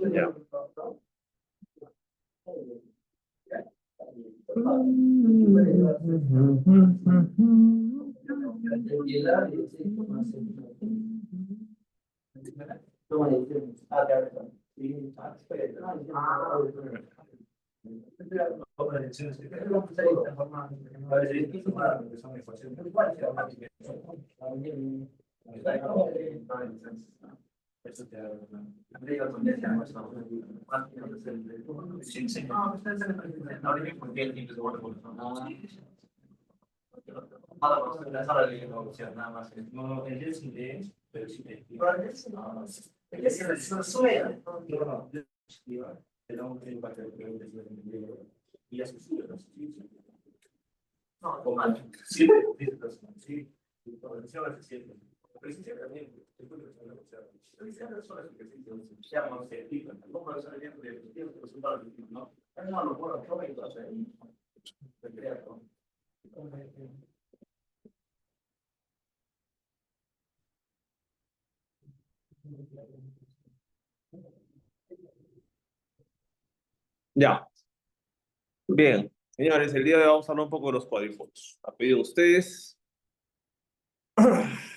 Ya. Ya. Bien, señores, el día de hoy vamos a hablar un poco de los cuadripolos. A pedido de ustedes,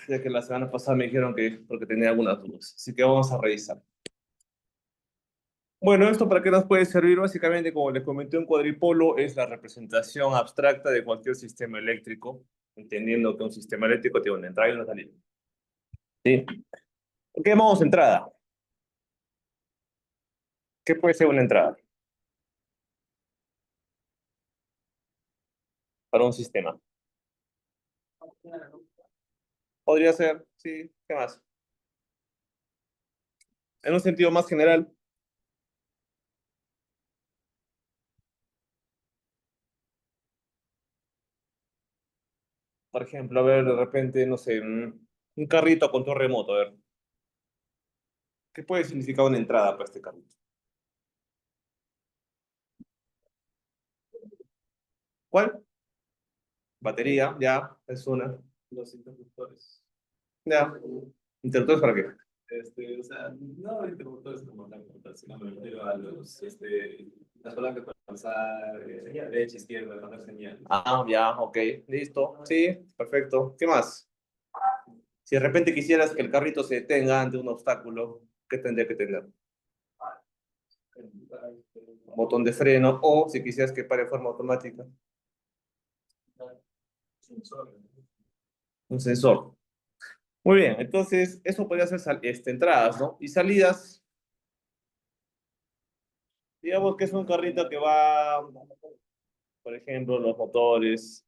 ya que la semana pasada me dijeron que porque tenía algunas dudas. Así que vamos a revisar. Bueno, ¿esto para qué nos puede servir? Básicamente, como les comenté, un cuadripolo es la representación abstracta de cualquier sistema eléctrico, entendiendo que un sistema eléctrico tiene una entrada y una salida. ¿Sí? ¿En qué llamamos entrada? ¿Qué puede ser una entrada para un sistema? Podría ser, sí, ¿qué más? En un sentido más general, por ejemplo, a ver, de repente, no sé, un carrito a control remoto, a ver, ¿qué puede significar una entrada para este carrito? ¿Cuál? Batería, ya, es una. Los interruptores. Ya. ¿Interruptores para qué? O sea, no interruptores como tal, sino me refiero a las palancas para pasar derecha, izquierda, mandar señal. Ah, ya, ok, listo. Sí, perfecto. ¿Qué más? Si de repente quisieras que el carrito se detenga ante un obstáculo, ¿qué tendría que tener? Un botón de freno o si quisieras que pare de forma automática, un sensor. Muy bien, entonces eso podría ser entradas, ¿no? Y salidas, digamos que es un carrito que va, por ejemplo, los motores.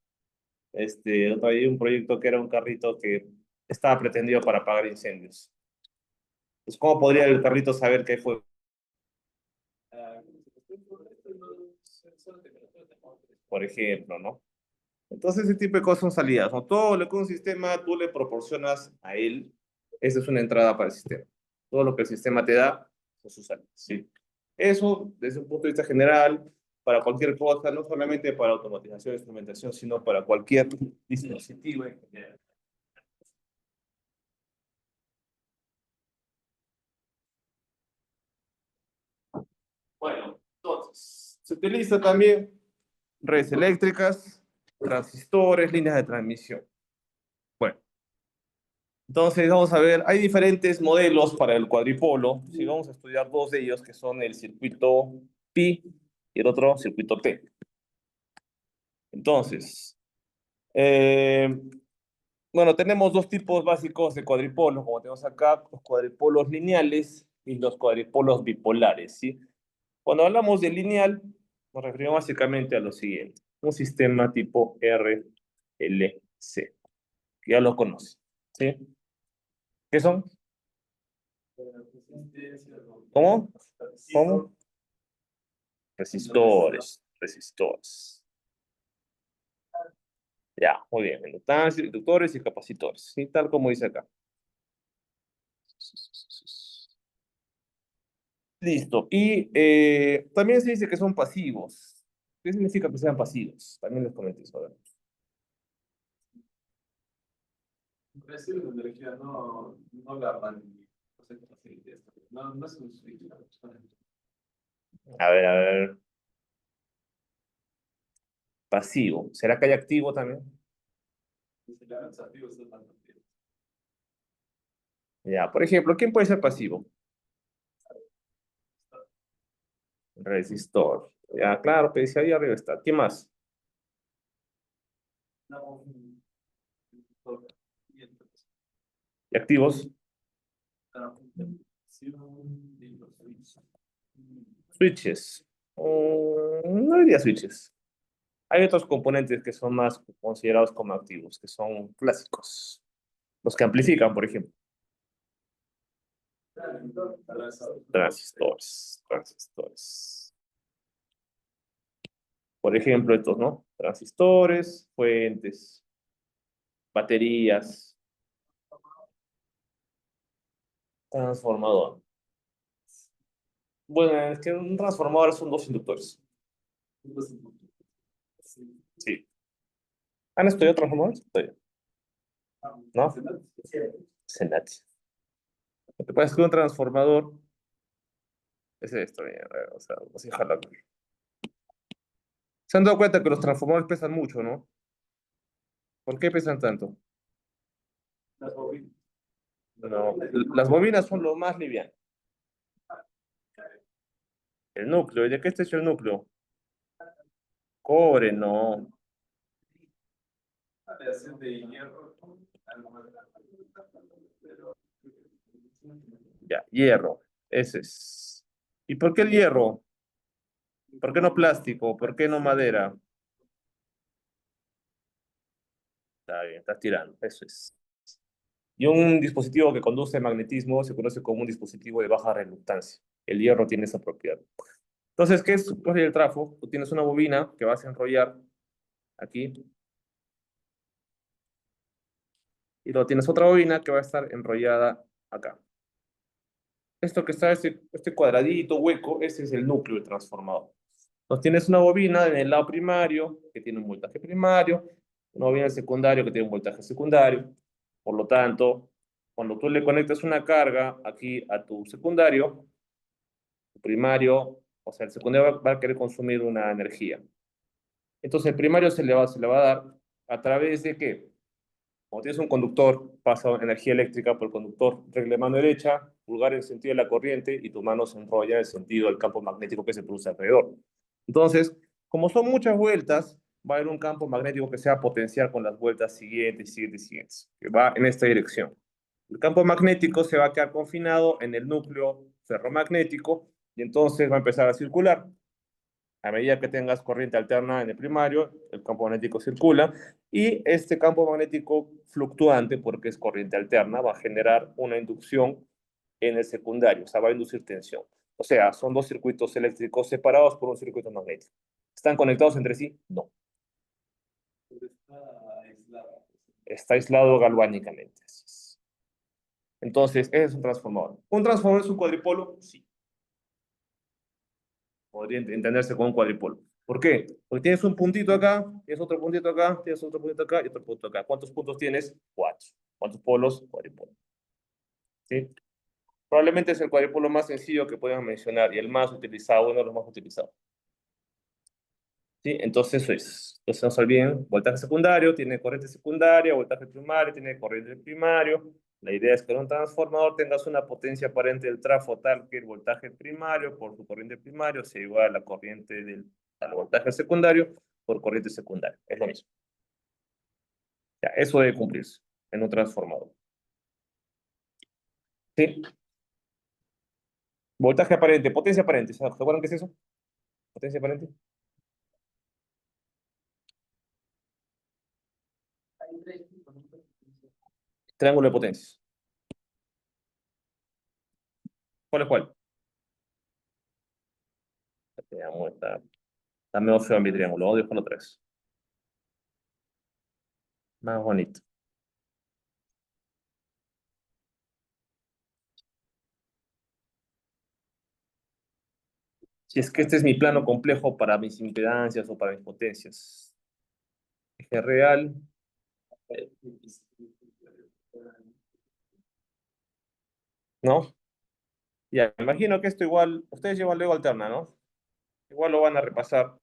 Hay un proyecto que era un carrito que estaba pretendido para apagar incendios. Pues, ¿cómo podría el carrito saber qué fue? Por ejemplo, ¿no? Entonces, ese tipo de cosas son salidas, ¿no? Todo lo que un sistema tú le proporcionas a él, esa es una entrada para el sistema. Todo lo que el sistema te da, son sus salidas, ¿sí? Eso, desde un punto de vista general, para cualquier cosa, no solamente para automatización e instrumentación, sino para cualquier dispositivo en general. Bueno, entonces, se utiliza también redes eléctricas, transistores, líneas de transmisión. Bueno, entonces vamos a ver, hay diferentes modelos para el cuadripolo. Si vamos a estudiar dos de ellos, que son el circuito Pi y el otro circuito T. Entonces, eh, bueno, tenemos dos tipos básicos de cuadripolos, como tenemos acá, los cuadripolos lineales y los cuadripolos bipolares, ¿sí? Cuando hablamos de lineal, nos referimos básicamente a lo siguiente. Un sistema tipo RLC, que ya lo conoce. ¿Sí? ¿Qué son? ¿Cómo? ¿Cómo? Resistores, resistores. Ya, muy bien. Inductores, inductores y capacitores. ¿Sí? Tal como dice acá. Listo. Y también se dice que son pasivos. ¿Qué significa que sean pasivos? También les comenté eso. A ver. Recibe la energía, no la van, no sé cómo se dice esto. No es un switch. A ver, a ver. Pasivo. ¿Será que hay activo también? Los activos son más activos. Ya, por ejemplo, ¿quién puede ser pasivo? Resistor. Ya, claro, pues ahí arriba está. ¿Qué más? No, ¿Y activos? Switches. No diría switches. Hay otros componentes que son más considerados como activos, que son clásicos. Los que amplifican, por ejemplo. Transistores. Transistores. Por ejemplo, estos, ¿no? Transistores, fuentes, baterías, transformador. Bueno, es que un transformador son dos inductores. Sí. ¿Han estudiado transformadores? Todavía. ¿No? Senat. Lo que pasa es que un transformador es esto, mira, o sea, vamos a jalarlo. Se han dado cuenta que los transformadores pesan mucho, ¿no? ¿Por qué pesan tanto? No, las bobinas son lo más liviano. El núcleo, ¿y de qué está hecho el núcleo? Cobre, no. Ya, hierro. Ese es. ¿Y por qué el hierro? ¿Por qué no plástico? ¿Por qué no madera? Está bien, estás tirando. Eso es. Y un dispositivo que conduce magnetismo se conoce como un dispositivo de baja reluctancia. El hierro tiene esa propiedad. Entonces, ¿qué es el trafo? Tú tienes una bobina que vas a enrollar aquí y luego tienes otra bobina que va a estar enrollada acá. Esto que está, este cuadradito hueco, ese es el núcleo del transformador. Entonces tienes una bobina en el lado primario que tiene un voltaje primario, una bobina en el secundario que tiene un voltaje secundario. Por lo tanto, cuando tú le conectas una carga aquí a tu secundario, tu primario, o sea, el secundario va a querer consumir una energía. Entonces el primario se le va a dar a través de qué. Cuando tienes un conductor, pasa energía eléctrica por el conductor, regla de mano derecha, pulgar en sentido de la corriente y tu mano se enrolla en el sentido del campo magnético que se produce alrededor. Entonces, como son muchas vueltas, va a haber un campo magnético que sea potencial con las vueltas siguientes, siguientes, siguientes, que va en esta dirección. El campo magnético se va a quedar confinado en el núcleo ferromagnético y entonces va a empezar a circular. A medida que tengas corriente alterna en el primario, el campo magnético circula y este campo magnético fluctuante, porque es corriente alterna, va a generar una inducción en el secundario, o sea, va a inducir tensión. O sea, son dos circuitos eléctricos separados por un circuito magnético. ¿Están conectados entre sí? No. Está aislado galvánicamente. Entonces, ese es un transformador. ¿Un transformador es un cuadripolo? Sí. Podría entenderse como un cuadripolo. ¿Por qué? Porque tienes un puntito acá, tienes otro puntito acá, tienes otro puntito acá y otro punto acá. ¿Cuántos puntos tienes? Cuatro. ¿Cuántos polos? Cuadripolo. ¿Sí? Probablemente es el cuadripolo más sencillo que podemos mencionar y el más utilizado, uno de los más utilizados. ¿Sí? Entonces eso es. Entonces no se olviden, voltaje secundario tiene corriente secundaria, voltaje primario tiene corriente primario. La idea es que en un transformador tengas una potencia aparente del trafo tal que el voltaje primario por su corriente primario sea igual a la corriente al voltaje secundario por corriente secundaria. Es lo mismo. Ya, eso debe cumplirse en un transformador. ¿Sí? Voltaje aparente, potencia aparente. ¿Se acuerdan qué es eso? Potencia aparente. Triángulo de potencias. ¿Cuál es cuál? Está medio feo mi triángulo. Odio con tres. Más bonito. Si es que este es mi plano complejo para mis impedancias o para mis potencias. Eje real. ¿No? Ya, me imagino que esto igual, ustedes llevan luego alterna, ¿no? Igual lo van a repasar.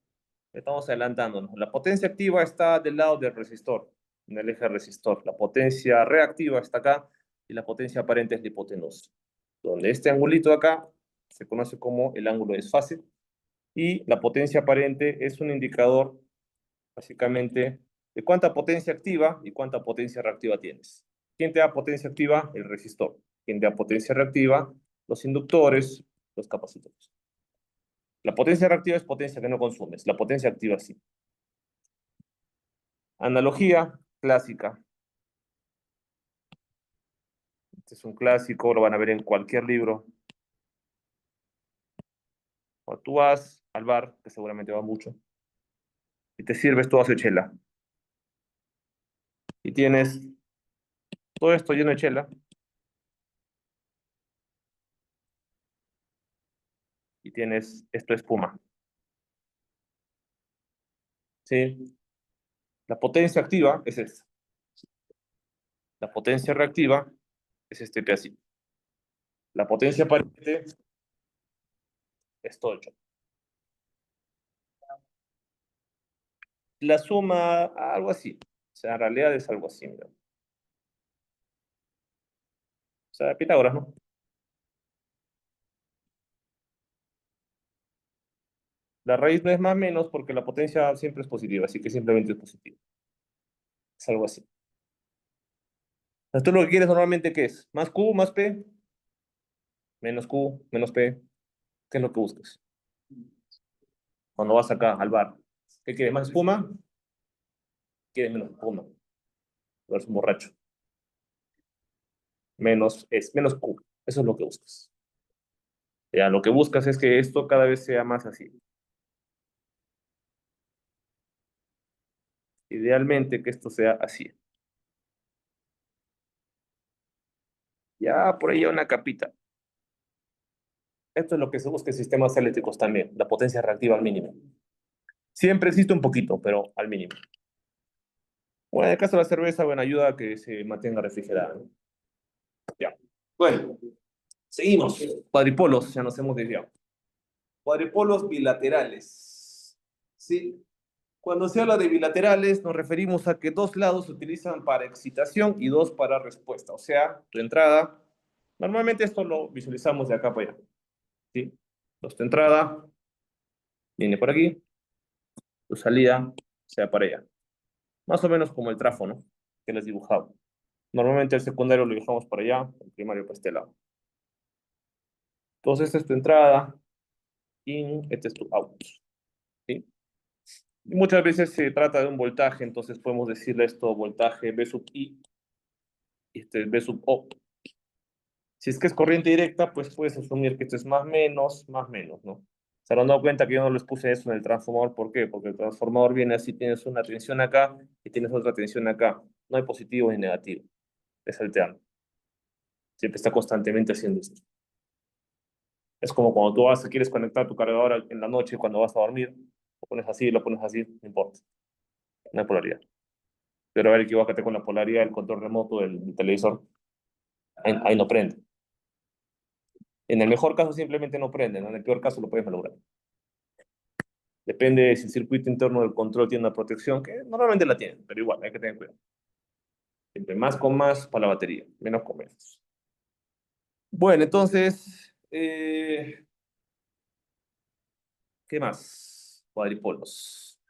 Estamos adelantándonos. La potencia activa está del lado del resistor, en el eje resistor. La potencia reactiva está acá y la potencia aparente es la hipotenusa. Donde este angulito de acá se conoce como el ángulo de desfase y la potencia aparente es un indicador básicamente de cuánta potencia activa y cuánta potencia reactiva tienes. ¿Quién te da potencia activa? El resistor. ¿Quién te da potencia reactiva? Los inductores, los capacitores. La potencia reactiva es potencia que no consumes, la potencia activa sí. Analogía clásica. Este es un clásico, lo van a ver en cualquier libro. Cuando tú vas al bar, que seguramente va mucho, y te sirves tu vaso de chela, y tienes todo esto lleno de chela, y tienes esto de espuma. ¿Sí? La potencia activa es esta. La potencia reactiva es este pedacito. La potencia aparente es todo hecho. La suma, algo así. O sea, en realidad es algo así, mira. O sea, Pitágoras, ¿no? La raíz no es más menos porque la potencia siempre es positiva, así que simplemente es positiva. Es algo así. Entonces, tú lo que quieres normalmente, ¿qué es? ¿Más Q, más P? Menos Q, menos P. ¿Qué es lo que buscas? Cuando vas acá al bar. ¿Qué quieres? ¿Más espuma? ¿Quieres menos espuma? Eres un borracho. Menos Q. Eso es lo que buscas. Ya, lo que buscas es que esto cada vez sea más así. Idealmente que esto sea así. Ya por ahí hay una capita. Esto es lo que se busca en sistemas eléctricos también, la potencia reactiva al mínimo. Siempre existe un poquito, pero al mínimo. Bueno, en el caso de la cerveza, bueno, ayuda a que se mantenga refrigerada, ¿no? Ya. Bueno, seguimos. Cuadripolos, ya nos hemos desviado. Cuadripolos bilaterales. Sí. Cuando se habla de bilaterales, nos referimos a que dos lados se utilizan para excitación y dos para respuesta. O sea, tu entrada. Normalmente esto lo visualizamos de acá para allá. ¿Sí? Entonces, tu entrada viene por aquí, tu salida sea para allá. Más o menos como el tráfono que les dibujaba. Normalmente el secundario lo dibujamos para allá, el primario para este lado. Entonces, esta es tu entrada y este es tu out. ¿Sí? Y muchas veces se trata de un voltaje, entonces podemos decirle esto voltaje V sub I y este es V sub O. Si es que es corriente directa, pues puedes asumir que esto es más menos, ¿no? Se habrán dado cuenta que yo no les puse eso en el transformador. ¿Por qué? Porque el transformador viene así, tienes una tensión acá y tienes otra tensión acá. No hay positivo ni negativo. Es alterno. Siempre está constantemente haciendo esto. Es como cuando tú vas, quieres conectar tu cargador en la noche cuando vas a dormir, lo pones así, no importa. No hay polaridad. Pero a ver, equivócate con la polaridad del control remoto del televisor. Ahí no prende. En el mejor caso simplemente no prende, ¿no? En el peor caso lo puedes malograr. Depende de si el circuito interno del control tiene una protección, que normalmente la tiene, pero igual hay que tener cuidado. Siempre más con más para la batería, menos con menos. Bueno, entonces, ¿qué más? Cuadripolos.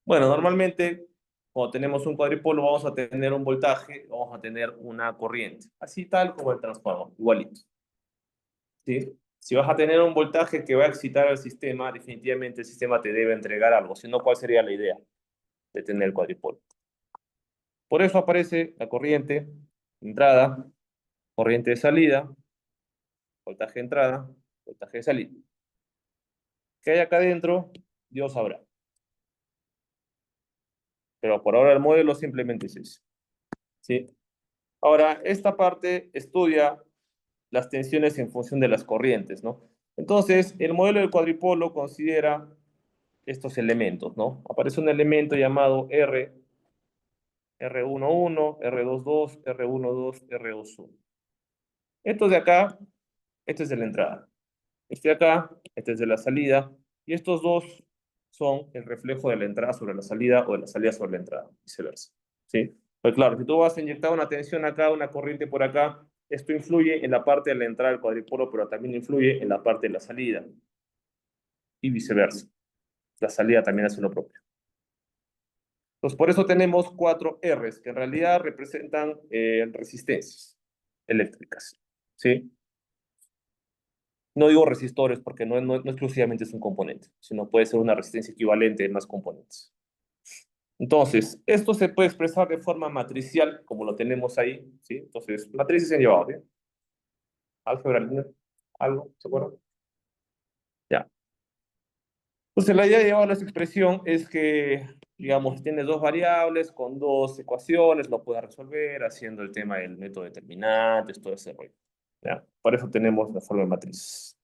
Bueno, normalmente cuando tenemos un cuadripolo vamos a tener un voltaje, vamos a tener una corriente, así tal como el transformador, igualito. ¿Sí? Si vas a tener un voltaje que va a excitar al sistema, definitivamente el sistema te debe entregar algo. Si no, ¿cuál sería la idea de tener el cuadripolo? Por eso aparece la corriente de entrada, corriente de salida, voltaje de entrada, voltaje de salida. ¿Qué hay acá adentro? Dios sabrá. Pero por ahora el modelo simplemente es ese. ¿Sí? Ahora, esta parte estudia las tensiones en función de las corrientes, ¿no? Entonces, el modelo del cuadripolo considera estos elementos, ¿no? Aparece un elemento llamado R, R11, R22, R12, R21. Estos de acá, este es de la entrada. Este de acá, este es de la salida. Y estos dos son el reflejo de la entrada sobre la salida o de la salida sobre la entrada, viceversa. ¿Sí? Pues claro, si tú vas a inyectar una tensión acá, una corriente por acá, esto influye en la parte de la entrada del cuadripolo, pero también influye en la parte de la salida. Y viceversa. La salida también hace lo propio. Entonces, por eso tenemos 4 Rs, que en realidad representan resistencias eléctricas. ¿Sí? No digo resistores porque no exclusivamente es un componente, sino puede ser una resistencia equivalente de más componentes. Entonces, esto se puede expresar de forma matricial, como lo tenemos ahí, ¿sí? Entonces, matrices en llevado, ¿sí? Álgebra lineal, ¿algo? ¿Se acuerdan? Ya. Entonces, la idea de llevar a esta expresión es que, digamos, tienes dos variables con dos ecuaciones, lo puedes resolver haciendo el tema del método de determinantes, todo ese rollo. ¿Ya? Por eso tenemos la forma de matriz.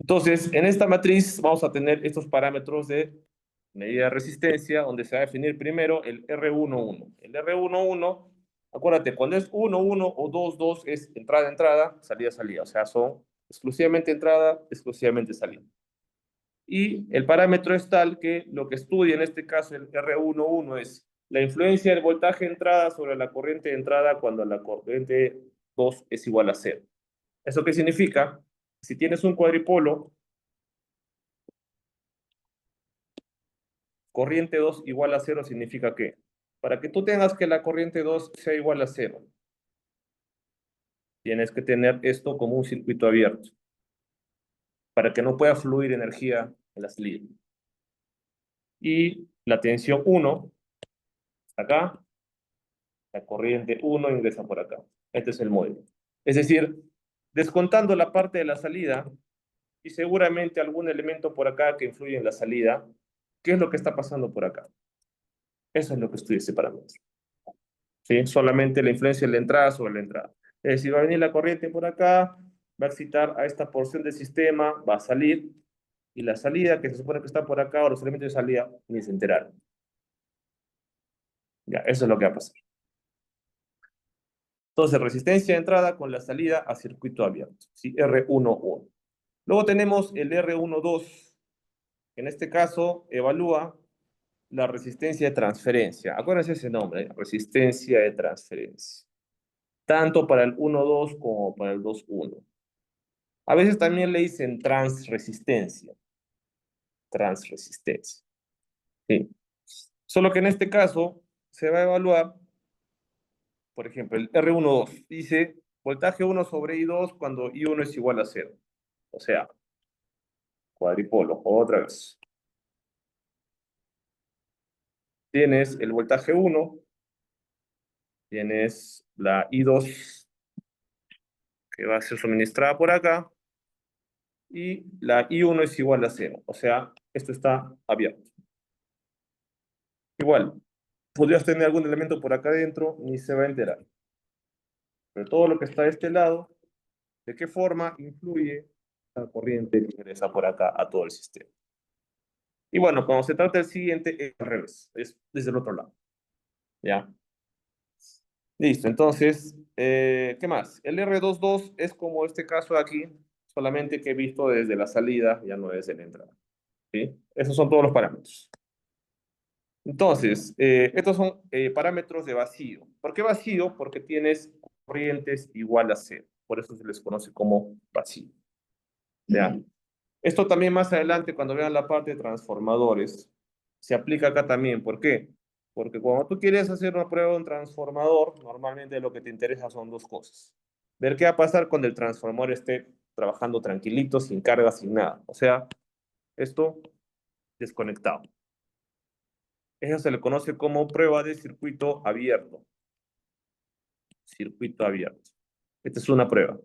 Entonces, en esta matriz vamos a tener estos parámetros de medida de resistencia, donde se va a definir primero el R11. El R11, acuérdate, cuando es 11 o 22 es entrada, entrada, salida, salida. O sea, son exclusivamente entrada, exclusivamente salida. Y el parámetro es tal que lo que estudia en este caso el R11 es la influencia del voltaje de entrada sobre la corriente de entrada cuando la corriente 2 es igual a 0. ¿Eso qué significa? Si tienes un cuadripolo, corriente 2 igual a 0 significa que para que tú tengas que la corriente 2 sea igual a 0, tienes que tener esto como un circuito abierto para que no pueda fluir energía en la salida. Y la tensión 1 acá, la corriente 1 ingresa por acá. Este es el módulo. Es decir, descontando la parte de la salida y seguramente algún elemento por acá que influye en la salida, ¿qué es lo que está pasando por acá? Eso es lo que estudia este parámetro. ¿Sí? Solamente la influencia de la entrada sobre la entrada. Es decir, va a venir la corriente por acá, va a excitar a esta porción del sistema, va a salir, y la salida, que se supone que está por acá, o los elementos de salida, ni se enteraron. Ya, eso es lo que va a pasar. Entonces, resistencia de entrada con la salida a circuito abierto, ¿sí? R11. Luego tenemos el R12, que en este caso evalúa la resistencia de transferencia. Acuérdense ese nombre, resistencia de transferencia. Tanto para el 1,2 como para el 2,1. A veces también le dicen transresistencia. Transresistencia. Sí. Solo que en este caso se va a evaluar, por ejemplo, el R12 dice voltaje 1 sobre I2 cuando I1 es igual a 0. O sea, cuadripolo. Otra vez. Tienes el voltaje 1, tienes la I2 que va a ser suministrada por acá, y la I1 es igual a 0. O sea, esto está abierto. Igual, podrías tener algún elemento por acá adentro, ni se va a enterar. Pero todo lo que está de este lado, ¿de qué forma influye la corriente que ingresa por acá a todo el sistema? Y bueno, cuando se trata del siguiente, es al revés, es desde el otro lado. ¿Ya? Listo, entonces, ¿qué más? El R22 es como este caso de aquí, solamente que he visto desde la salida, ya no desde la entrada. ¿Sí? Esos son todos los parámetros. Entonces, estos son parámetros de vacío. ¿Por qué vacío? Porque tienes corrientes igual a cero. Por eso se les conoce como vacío. ¿Ya? Esto también más adelante, cuando vean la parte de transformadores, se aplica acá también. ¿Por qué? Porque cuando tú quieres hacer una prueba de un transformador, normalmente lo que te interesa son dos cosas. Ver qué va a pasar cuando el transformador esté trabajando tranquilito, sin carga, sin nada. O sea, esto desconectado. Eso se le conoce como prueba de circuito abierto. Circuito abierto. Esta es una prueba.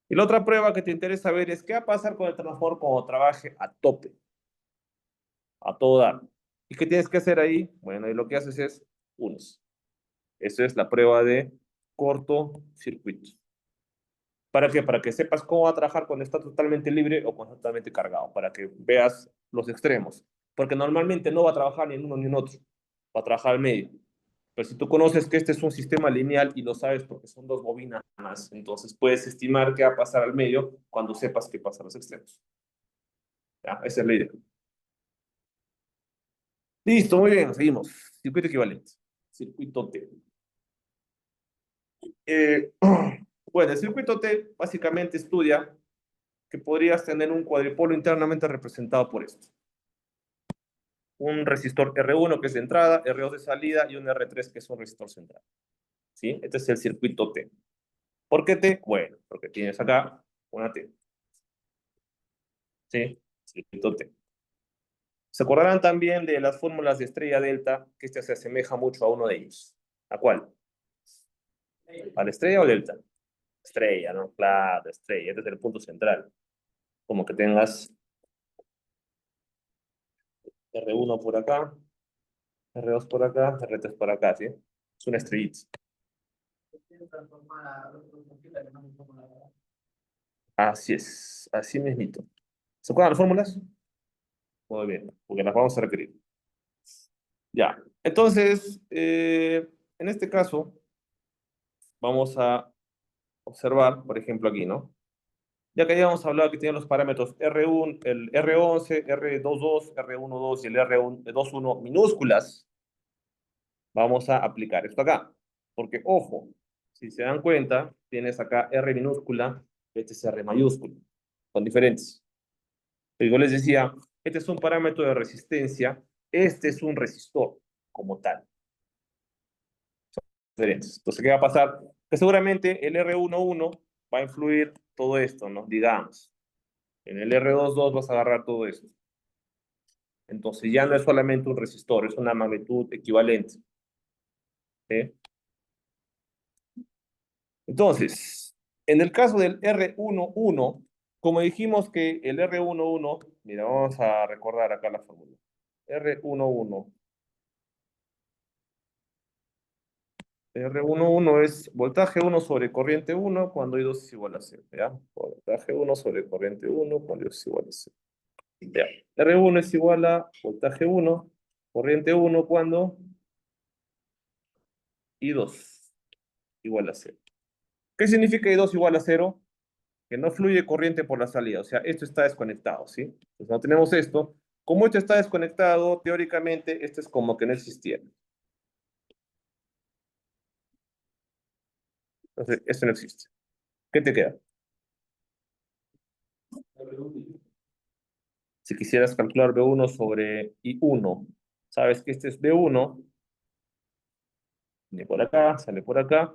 Y la otra prueba que te interesa ver es qué va a pasar con el transformador cuando trabaje a tope, a todo dar. ¿Y qué tienes que hacer ahí? Bueno, y lo que haces es unes. Eso es la prueba de cortocircuito. ¿Para qué? Para que sepas cómo va a trabajar cuando está totalmente libre o cuando está totalmente cargado, para que veas los extremos. Porque normalmente no va a trabajar ni en uno ni en otro, va a trabajar al medio. Pero si tú conoces que este es un sistema lineal y lo sabes porque son dos bobinas más, entonces puedes estimar qué va a pasar al medio cuando sepas qué pasa a los extremos. ¿Ya? Esa es la idea. Listo, muy bien, seguimos. Circuito equivalente. Circuito T. Eh, bueno, el circuito T básicamente estudia que podrías tener un cuadripolo internamente representado por esto. Un resistor R1 que es de entrada, R2 de salida y un R3 que es un resistor central. ¿Sí? Este es el circuito T. ¿Por qué T? Bueno, porque tienes acá una T. ¿Sí? Circuito T. Se acordarán también de las fórmulas de estrella delta, que este se asemeja mucho a uno de ellos. ¿A cuál? ¿A la estrella o delta? Estrella, ¿no? Claro, estrella. Este es el punto central. Como que tengas R1 por acá, R2 por acá, R3 por acá, ¿sí? Es una estrellita. Así es, así mismito. ¿Se acuerdan las fórmulas? Muy bien, porque las vamos a requerir. Ya, entonces, en este caso, vamos a observar, por ejemplo, aquí, ¿no? Ya que habíamos hablado que tienen los parámetros R1, el R11, R22, R12 y el R21 minúsculas, vamos a aplicar esto acá. Porque, ojo, si se dan cuenta, tienes acá R minúscula, este es R mayúscula. Son diferentes. Pero yo les decía, este es un parámetro de resistencia, este es un resistor como tal. Diferentes. Entonces, ¿qué va a pasar? Que seguramente el R11 va a influir todo esto, ¿no? Digamos. En el R22 vas a agarrar todo esto. Entonces ya no es solamente un resistor, es una magnitud equivalente. ¿Sí? Entonces, en el caso del R11, como dijimos que el R11, mira, vamos a recordar acá la fórmula. R11. R11 es voltaje 1 sobre corriente 1 cuando I2 es igual a 0. ¿Ya? Voltaje 1 sobre corriente 1 cuando I2 es igual a 0. Ya. R1 es igual a voltaje 1, corriente 1 cuando I2 igual a 0. ¿Qué significa I2 igual a 0? Que no fluye corriente por la salida, o sea, esto está desconectado, ¿sí? Entonces no tenemos esto. Como esto está desconectado, teóricamente esto es como que no existiera. Entonces, esto no existe. ¿Qué te queda? Si quisieras calcular B1 sobre I1, sabes que este es B1, viene por acá, sale por acá,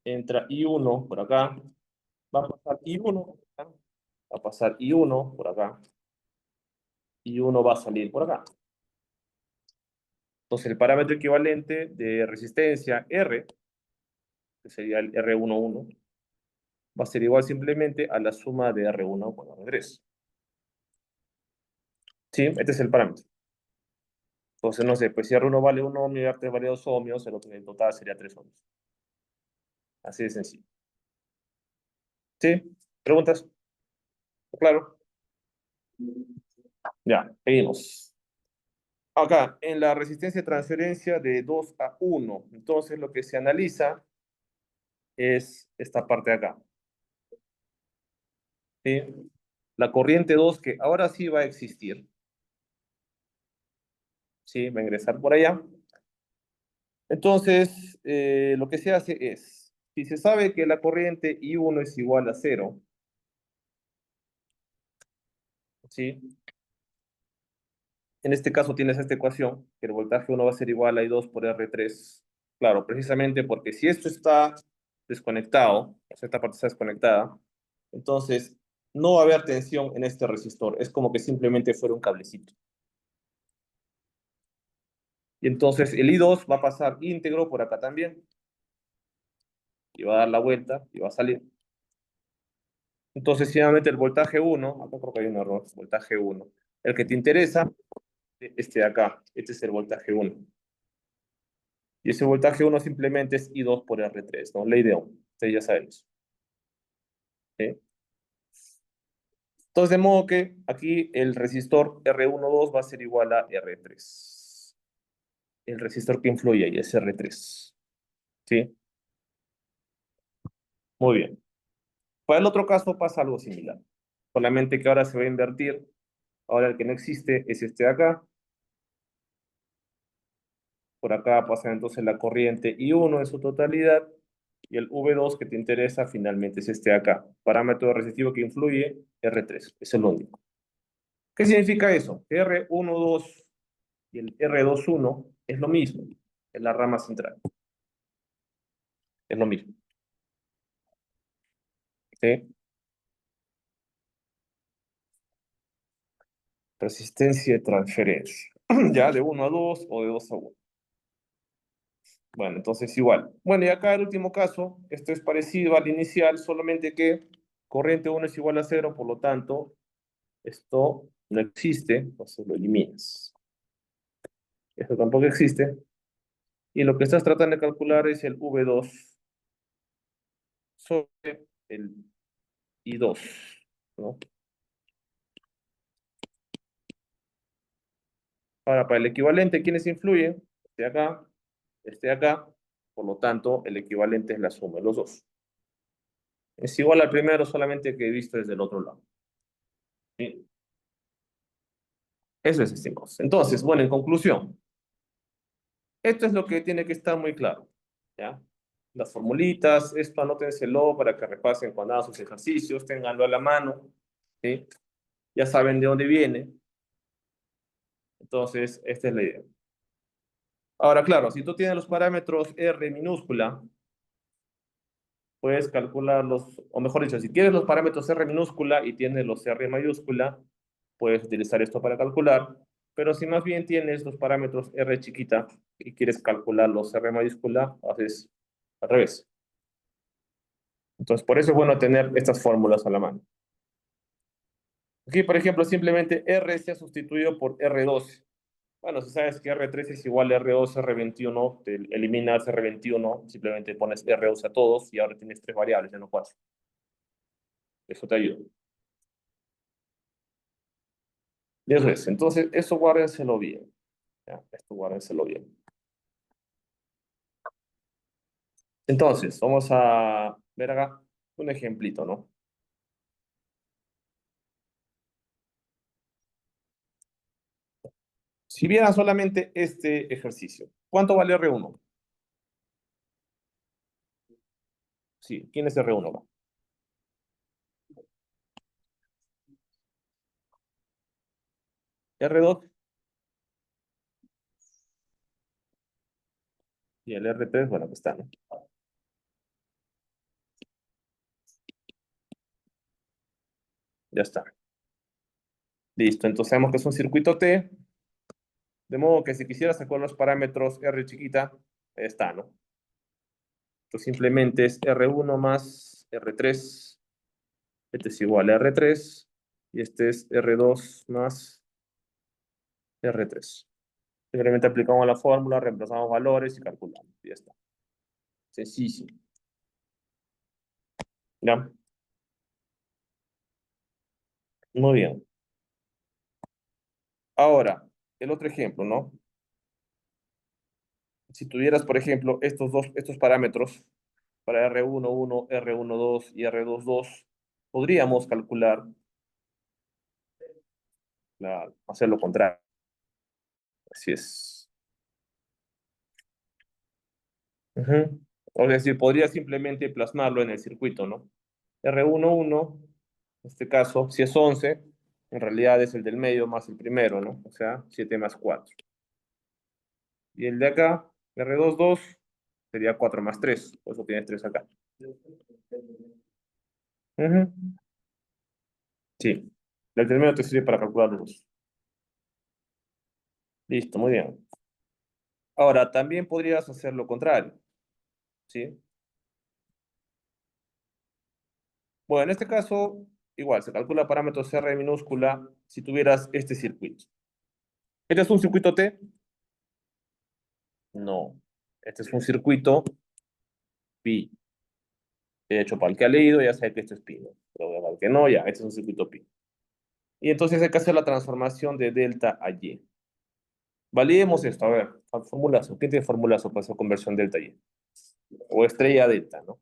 entra I1 por acá, va a pasar I1 por acá, va a pasar I1 por acá, I1 va a salir por acá. Entonces, el parámetro equivalente de resistencia R, que sería el R11, va a ser igual simplemente a la suma de R1 con R3. ¿Sí? Este es el parámetro. Entonces, no sé, pues si R1 vale 1 ohmio y R3 vale 2 ohmios, el otro en total sería 3 ohmios. Así de sencillo. ¿Sí? ¿Preguntas? ¿Claro? Ya, seguimos. Acá, en la resistencia de transferencia de 2 a 1, entonces lo que se analiza es esta parte de acá. ¿Sí? La corriente 2 que ahora sí va a existir. ¿Sí? Va a ingresar por allá. Entonces, lo que se hace es, si se sabe que la corriente I1 es igual a 0, ¿sí? En este caso tienes esta ecuación, que el voltaje 1 va a ser igual a I2 por R3. Claro, precisamente porque si esto está desconectado, o sea, esta parte está desconectada, entonces no va a haber tensión en este resistor. Es como que simplemente fuera un cablecito. Y entonces el I2 va a pasar íntegro por acá también. Y va a dar la vuelta y va a salir. Entonces, nuevamente el voltaje 1, acá creo que hay un error, voltaje 1. El que te interesa, este de acá, este es el voltaje 1. Y ese voltaje 1 simplemente es I2 por R3, ¿no? Ley de Ohm. Ustedes ya saben eso. ¿Sí? Entonces, de modo que aquí el resistor R12 va a ser igual a R3. El resistor que influye ahí es R3. ¿Sí? Muy bien. Para el otro caso pasa algo similar. Solamente que ahora se va a invertir. Ahora el que no existe es este de acá. Por acá pasa entonces la corriente I1 en su totalidad. Y el V2 que te interesa finalmente es este de acá. Parámetro resistivo que influye, R3. Es el único. ¿Qué significa eso? R12 y el R21 es lo mismo. Es la rama central. Es lo mismo. ¿Sí? Resistencia de transferencia. Ya de 1 a 2 o de 2 a 1. Bueno, entonces igual. Bueno, y acá el último caso, esto es parecido al inicial, solamente que corriente 1 es igual a 0, por lo tanto, esto no existe, entonces lo eliminas. Esto tampoco existe. Y lo que estás tratando de calcular es el V2 sobre el I2, ¿no? Ahora, para el equivalente, ¿quiénes influyen? Este de acá, por lo tanto, el equivalente es la suma de los dos. Es igual al primero, solamente que he visto desde el otro lado. ¿Sí? Eso es este cosa. Entonces, bueno, en conclusión, esto es lo que tiene que estar muy claro, ¿ya? Las formulitas, esto anótenselo para que repasen cuando hagan sus ejercicios, ténganlo a la mano, ¿sí? Ya saben de dónde viene. Entonces, esta es la idea. Ahora, claro, si tú tienes los parámetros R minúscula, puedes calcularlos, o mejor dicho, si tienes los parámetros R minúscula y tienes los R mayúscula, puedes utilizar esto para calcular, pero si más bien tienes los parámetros R chiquita y quieres calcular los R mayúscula, haces al revés. Entonces, por eso es bueno tener estas fórmulas a la mano. Aquí, por ejemplo, simplemente R se ha sustituido por R12. Bueno, si sabes que R3 es igual a R12, R21, te eliminas R21, simplemente pones R12 a todos y ahora tienes tres variables, ya no cuatro. Eso te ayuda. Y eso es. Entonces, eso guárdenselo bien. ¿Ya? Esto guárdenselo bien. Entonces, vamos a ver acá un ejemplito, ¿no? Si viera solamente este ejercicio, ¿cuánto vale R1? Sí, ¿quién es R1? Va. R2 y el R3, bueno, que está, ¿no? Ya está. Listo, entonces sabemos que es un circuito T, de modo que si quisiera sacar los parámetros R chiquita, ahí está, ¿no? Entonces simplemente es R1 más R3, este es igual a R3, y este es R2 más R3. Simplemente aplicamos la fórmula, reemplazamos valores y calculamos. Y ya está. Sencísimo. ¿Ya? Muy bien. Ahora, el otro ejemplo, ¿no? Si tuvieras, por ejemplo, estos parámetros para R11, R12 y R22, podríamos calcular, hacer lo contrario. Así es. Ujú. O es decir, podría simplemente plasmarlo en el circuito, ¿no? R11, en este caso, si es 11, en realidad es el del medio más el primero, ¿no? O sea, 7 más 4. Y el de acá, R22, sería 4 más 3. Por eso tienes 3 acá. Ujú. Sí, el determinado te sirve para calcular luz. Listo, muy bien. Ahora, también podrías hacer lo contrario, ¿sí? Bueno, en este caso, igual, se calcula parámetros R minúscula si tuvieras este circuito. ¿Este es un circuito T? No. Este es un circuito pi. De hecho, para el que ha leído ya sabe que esto es pi, ¿no? Pero para el que no, ya, este es un circuito pi. Y entonces hay que hacer la transformación de delta a y. Validemos esto, a ver, formulazo. ¿Quién tiene formulazo para hacer conversión delta a y? O estrella a delta, ¿no?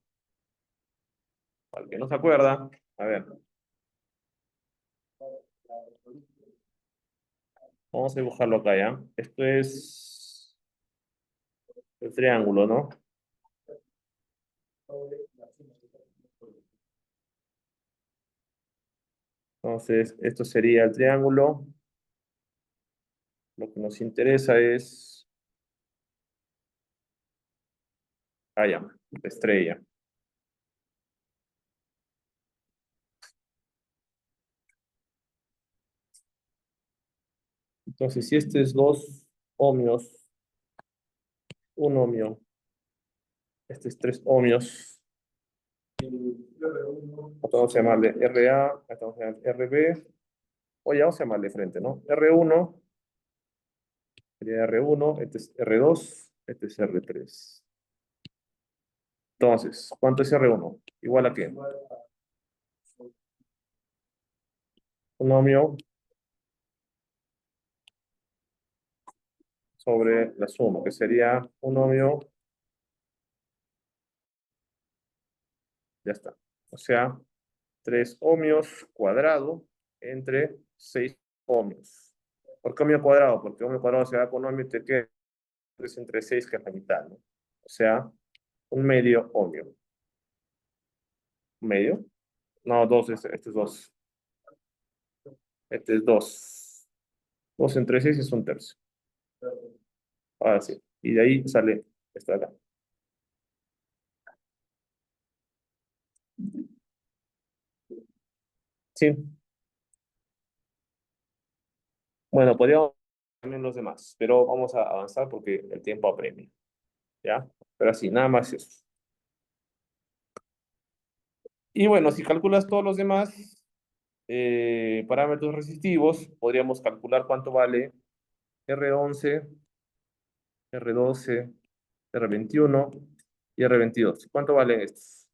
Para el que no se acuerda, a ver, vamos a dibujarlo acá, ¿ya? Esto es el triángulo, ¿no? Entonces, esto sería el triángulo. Lo que nos interesa es, ya, la estrella. Entonces, si este es 2 ohmios, 1 ohmio, este es 3 ohmios, vamos a llamarle RA, vamos a llamarle RB, o ya vamos a llamarle frente, ¿no? R1 sería R1, este es R2, este es R3. Entonces, ¿cuánto es R1? ¿Igual a qué? Un ohmio sobre la suma, que sería un ohmio, ya está. O sea, 3 ohmios cuadrado entre 6 ohmios. ¿Por qué ohmio cuadrado? Porque ohmio cuadrado se da con ohmio y te queda 3 entre 6, que es la mitad, ¿no? O sea, un medio ohmio. ¿Un medio? No, 2, este es 2. Este es 2. 2 entre 6 es un tercio. Ahora sí. Y de ahí sale esta de acá. Sí. Bueno, podríamos también los demás, pero vamos a avanzar porque el tiempo apremia. ¿Ya? Pero así, nada más eso. Y bueno, si calculas todos los demás parámetros resistivos, podríamos calcular cuánto vale R11, R12, R21 y R22. ¿Cuánto valen estos?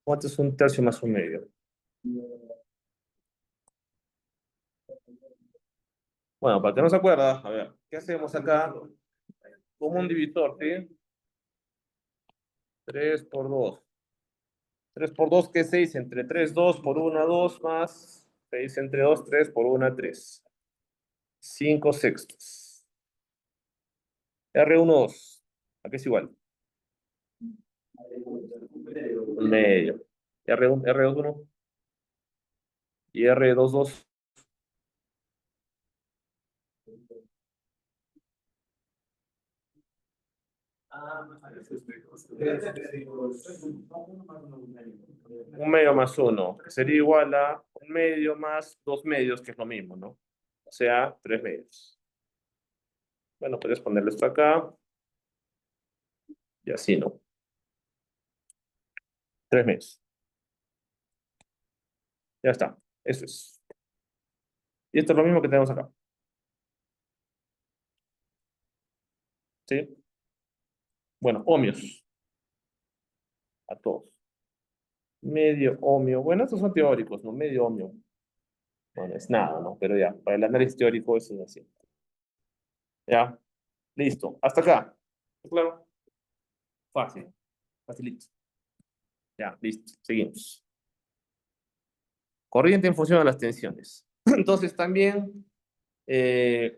¿Cuánto es un tercio más un medio? Bueno, para que no se acuerda, a ver, ¿qué hacemos acá? Como un divisor, ¿sí? 3 por 2. 3 por 2, ¿qué es 6? Entre 3, 2 por 1, 2 más 6 entre 2, 3 por 1, 3. 5 sextos. R1, 2. ¿A qué es igual? Un medio. R1, R2, 1 y R2, 2. Un medio más 1, que sería igual a un medio más 2 medios, que es lo mismo, ¿no? O sea, 3 medios. Bueno, puedes ponerle esto acá y así, ¿no? 3 medios. Ya está. Eso es. Y esto es lo mismo que tenemos acá. ¿Sí? Bueno, ohmios. A todos. Medio ohmio. Bueno, estos son teóricos, ¿no? Medio ohmio. Bueno, es nada, ¿no? Pero ya, para el análisis teórico eso es así. Ya, listo. Hasta acá. Claro. Fácil. Facilito. Ya, listo. Seguimos. Corriente en función de las tensiones. Entonces también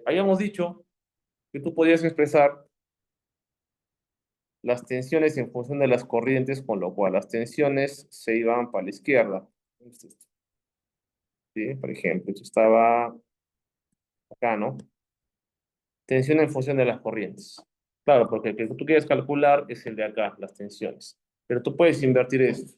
habíamos dicho que tú podías expresar las tensiones en función de las corrientes, con lo cual las tensiones se iban para la izquierda. ¿Sí? Por ejemplo, esto estaba acá, ¿no? Tensión en función de las corrientes. Claro, porque el que tú quieres calcular es el de acá, las tensiones. Pero tú puedes invertir esto.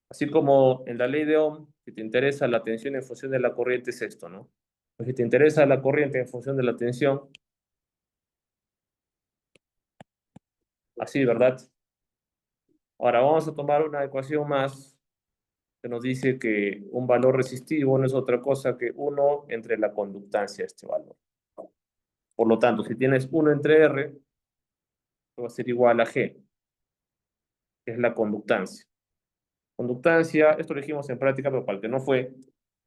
Así como en la ley de Ohm, si te interesa la tensión en función de la corriente, es esto, ¿no? Pues si te interesa la corriente en función de la tensión, así, ¿verdad? Ahora vamos a tomar una ecuación más que nos dice que un valor resistivo no es otra cosa que uno entre la conductancia de este valor. Por lo tanto, si tienes 1 entre R, va a ser igual a G, que es la conductancia. Conductancia, esto lo dijimos en práctica, pero para el que no fue,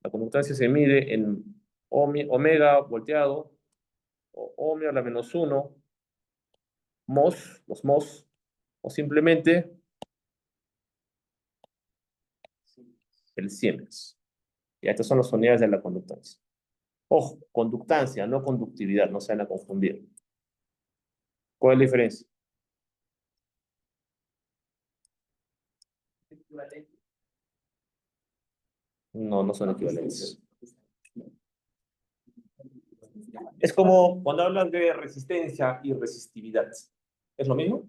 la conductancia se mide en omega volteado, o ohmio a la -1, mos, los mos, o simplemente el Siemens. Y estas son las unidades de la conductancia. Ojo, conductancia, no conductividad, no se van a confundir. ¿Cuál es la diferencia? No, no son equivalentes. Es como cuando hablan de resistencia y resistividad. ¿Es lo mismo?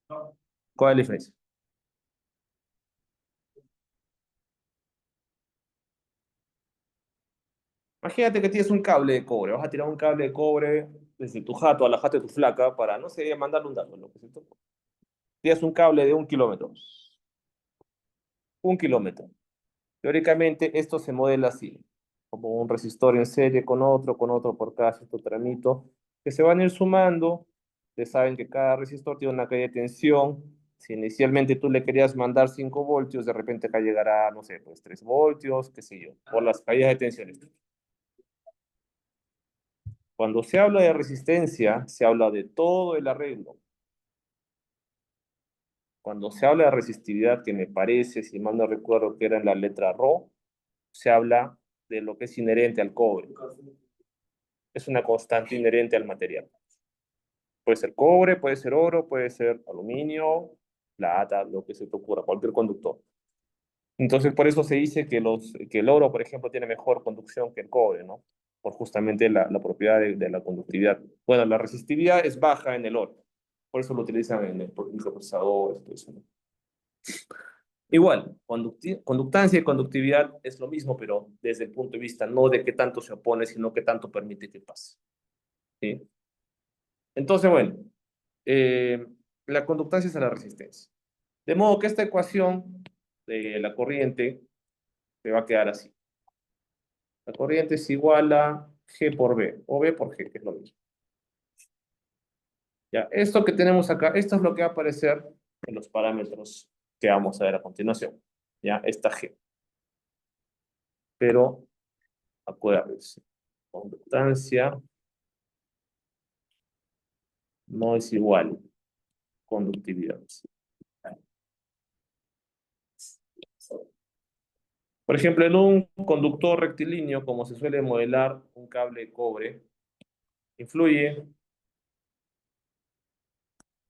¿Cuál es la diferencia? Imagínate que tienes un cable de cobre. Vas a tirar un cable de cobre desde tu jato a la jato de tu flaca para, no sé, mandarle un dato, lo que se te ocurra. Tienes un cable de 1 kilómetro. 1 kilómetro. Teóricamente, esto se modela así, como un resistor en serie con otro por cada cierto tramito, que se van a ir sumando. Ustedes saben que cada resistor tiene una caída de tensión. Si inicialmente tú le querías mandar 5 voltios, de repente acá llegará, no sé, pues 3 voltios, qué sé yo, por las caídas de tensiones. Cuando se habla de resistencia, se habla de todo el arreglo. Cuando se habla de resistividad, que me parece, si mal no recuerdo, que era en la letra Rho, se habla de lo que es inherente al cobre. Es una constante inherente al material. Puede ser cobre, puede ser oro, puede ser aluminio, plata, lo que se te ocurra, cualquier conductor. Entonces, por eso se dice que el oro, por ejemplo, tiene mejor conducción que el cobre, ¿no? Por justamente la propiedad de la conductividad. Bueno, la resistividad es baja en el oro. Por eso lo utilizan en el microprocesador, todo eso, ¿no? Igual, conductancia y conductividad es lo mismo, pero desde el punto de vista no de qué tanto se opone, sino qué tanto permite que pase. ¿Sí? Entonces, bueno, eh, la conductancia es a la resistencia. De modo que esta ecuación de la corriente se va a quedar así. La corriente es igual a G por B, o B por G, que es lo mismo. Ya, esto que tenemos acá, esto es lo que va a aparecer en los parámetros que vamos a ver a continuación. Ya, esta G. Pero, acuérdense, conductancia no es igual conductividad. Por ejemplo, en un conductor rectilíneo, como se suele modelar un cable de cobre, influye